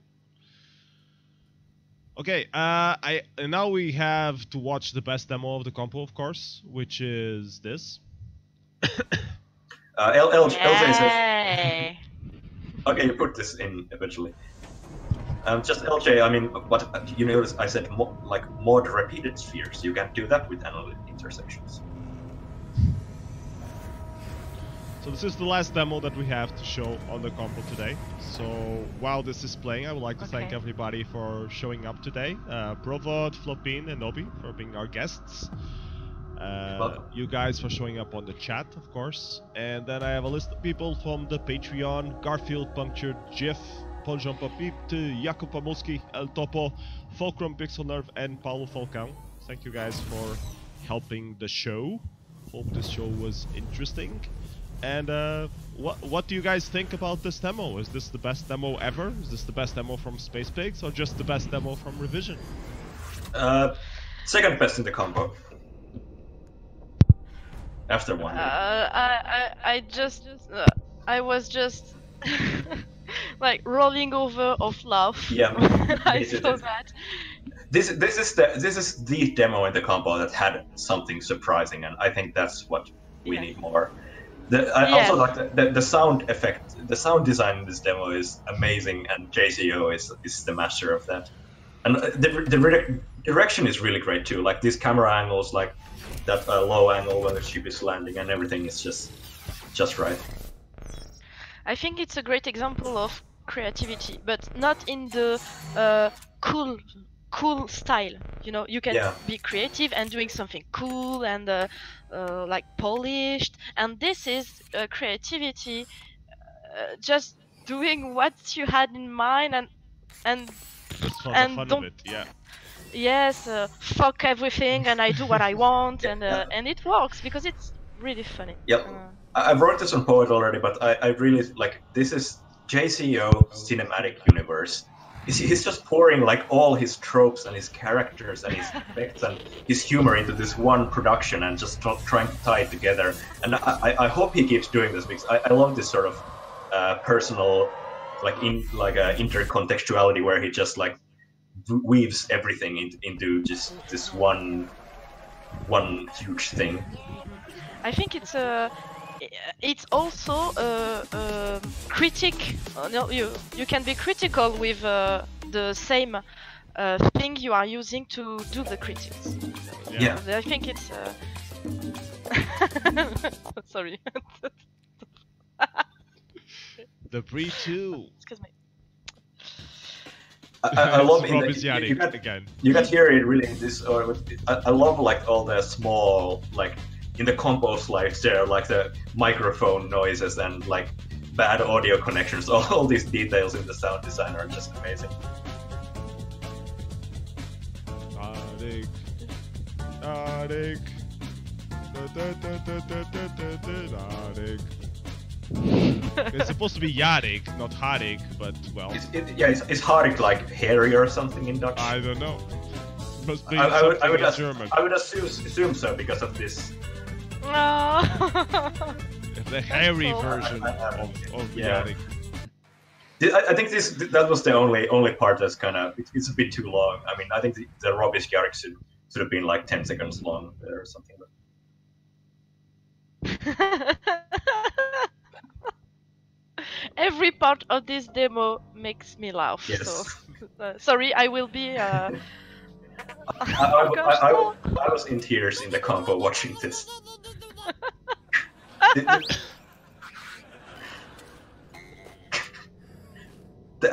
Okay, now we have to watch the best demo of the compo, of course, which is this. LJ says. Okay, you put this in eventually. Just LJ, I mean, what you notice? I said like mod repeated spheres. You can't do that with analytic intersections. So this is the last demo that we have to show on the compo today. So while this is playing, I would like to thank everybody for showing up today. Provod, Flopine, and Noby for being our guests. You guys for showing up on the chat, of course. And then I have a list of people from the Patreon: Garfield, Punctured, Jeff, Paul Jean Papip, Jakub Pamolski, El Topo, Fulcrum, Pixel Nerve, and Paulo Falcão. Thank you guys for helping the show. Hope this show was interesting. And what do you guys think about this demo? Is this the best demo ever? Is this the best demo from Space Pigs, or just the best demo from Revision? Second best in the combo. After one. I was just like rolling over of laugh. Yeah, I saw that. This is the demo in the combo that had something surprising, and I think that's what we need more. I also like the sound effect. The sound design in this demo is amazing, and JCO is the master of that. And the direction is really great too. Like these camera angles, like that low angle when the ship is landing, and everything is just right. I think it's a great example of creativity, but not in the cool style. You know, you can be creative and doing something cool and like polished, and this is creativity, just doing what you had in mind and fun don't. Of it, yeah. Yes, fuck everything, and I do what I want, and it works because it's really funny. Yep. I wrote this on Poet already, but I really like this is JCO cinematic universe. He's just pouring like all his tropes and his characters and his effects and his humor into this one production and just trying to tie it together. And I hope he keeps doing this because I love this sort of personal, like intercontextuality where he just like weaves everything into just this one huge thing. I think it's also critic. No, you can be critical with the same thing you are using to do the critics. Yeah. I think it's. Sorry. The Pre-2. Excuse me. I love Rob it. is yawning again. You can hear it really in this. I love like all the small like. In the compo slides there, like the microphone noises and like bad audio connections, all these details in the sound design are just amazing. It's supposed to be Yarik, not Harik, but well. It's Harik like hairy or something in Dutch? I don't know. Must be I would German. I would assume so because of this. The hairy version of Yarik. I think that was the only part that's kind of it's a bit too long. I mean, I think the rubbish Yarik should have been like 10 seconds long there or something. Every part of this demo makes me laugh. Yes. So sorry, I will be. I was in tears in the combo watching this.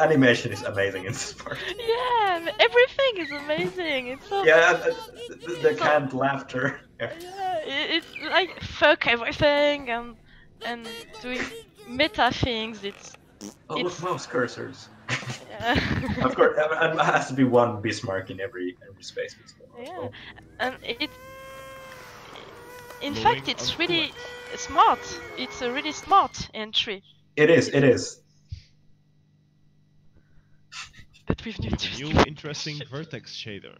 animation is amazing in this part. Yeah, everything is amazing. It's so The canned laughter. Yeah. yeah, it's like fuck everything and doing meta things. It's Mouse cursors. yeah. Of course, and there has to be one Bismarck in every space. Yeah, and in Moving fact, it's on really smart. It's a really smart entry. It is. But we've new New interesting vertex shader.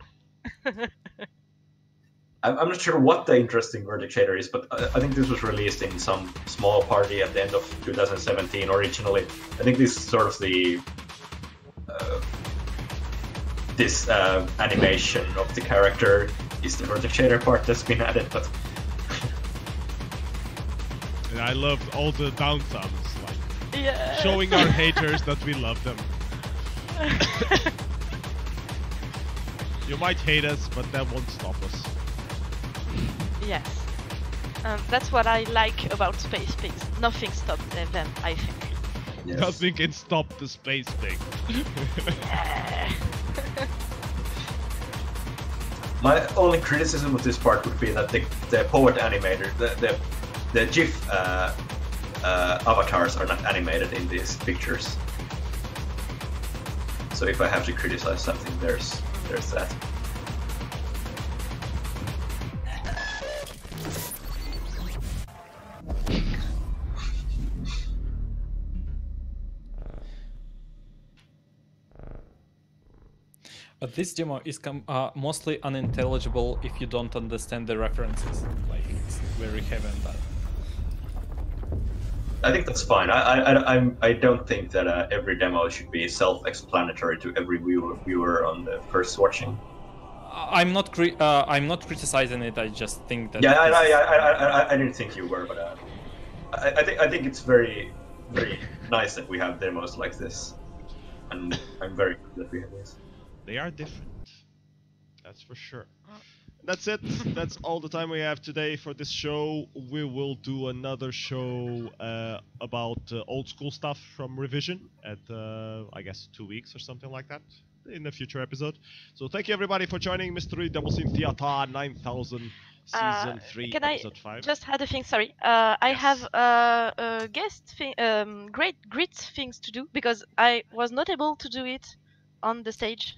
I'm not sure what the interesting vertex shader is, but I think this was released in some small party at the end of 2017 originally. I think this is sort of the this animation of the character is the vertex shader part that's been added, but And I loved all the down thumbs, like Yeah. showing our haters that we love them. You might hate us, but that won't stop us. Yes. That's what I like about Space Pigs. Nothing stopped them, I think. yes. Nothing can stop the space thing. Yeah. My only criticism of this part would be that the poet animator, the GIF avatars are not animated in these pictures. So if I have to criticize something, there's that. But this demo is mostly unintelligible if you don't understand the references. Like, it's very heavy on that. I think that's fine. I don't think that every demo should be self-explanatory to every viewer on the first watching. I'm not criticizing it. I just think that. Yeah, I didn't think you were, but I think it's very nice that we have demos like this, and I'm very glad that we have this. They are different. That's for sure. That's it. That's all the time we have today for this show. We will do another show about old school stuff from Revision at, I guess, 2 weeks or something like that in a future episode. So thank you everybody for joining Mystery Demoscene Theater 9000 Season 3 Can Episode I 5. just had a thing? Sorry, I Yes. have a guest thing, great things to do because I was not able to do it on the stage.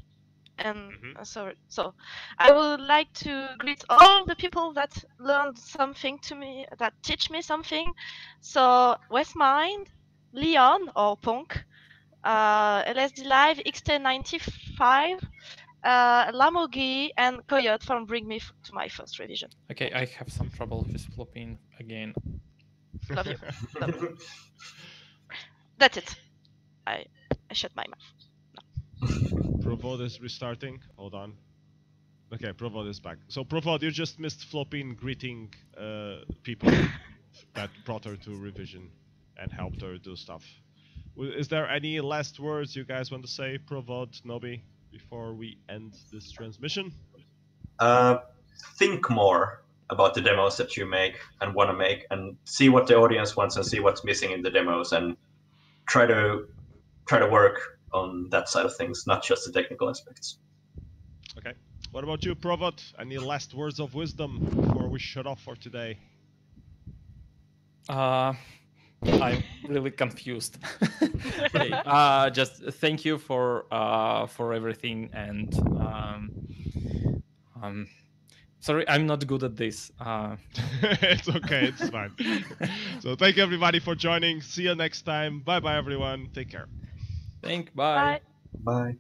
And sorry, so I would like to greet all the people that learned something to me, that teach me something. So Westmind, Leon or Punk, LSD Live, XT95, Lamogi, and Coyote from Bring Me to My First Revision. Okay, I have some trouble with flopine again. Love you. Love you. That's it. I shut my mouth. Provod is restarting. Hold on. Okay, Provod is back. So Provod, you just missed Flopine greeting people that brought her to Revision and helped her do stuff. Is there any last words you guys want to say, Provod, Noby, before we end this transmission? Think more about the demos that you make and want to make, and see what the audience wants and see what's missing in the demos, and try to work on that side of things, not just the technical aspects. Okay. What about you, Provod? Any last words of wisdom before we shut off for today? I'm really confused. Okay, just thank you for everything, and sorry, I'm not good at this. It's okay, it's fine. So thank you everybody for joining. See you next time. Bye bye everyone. Take care. Bye. Bye.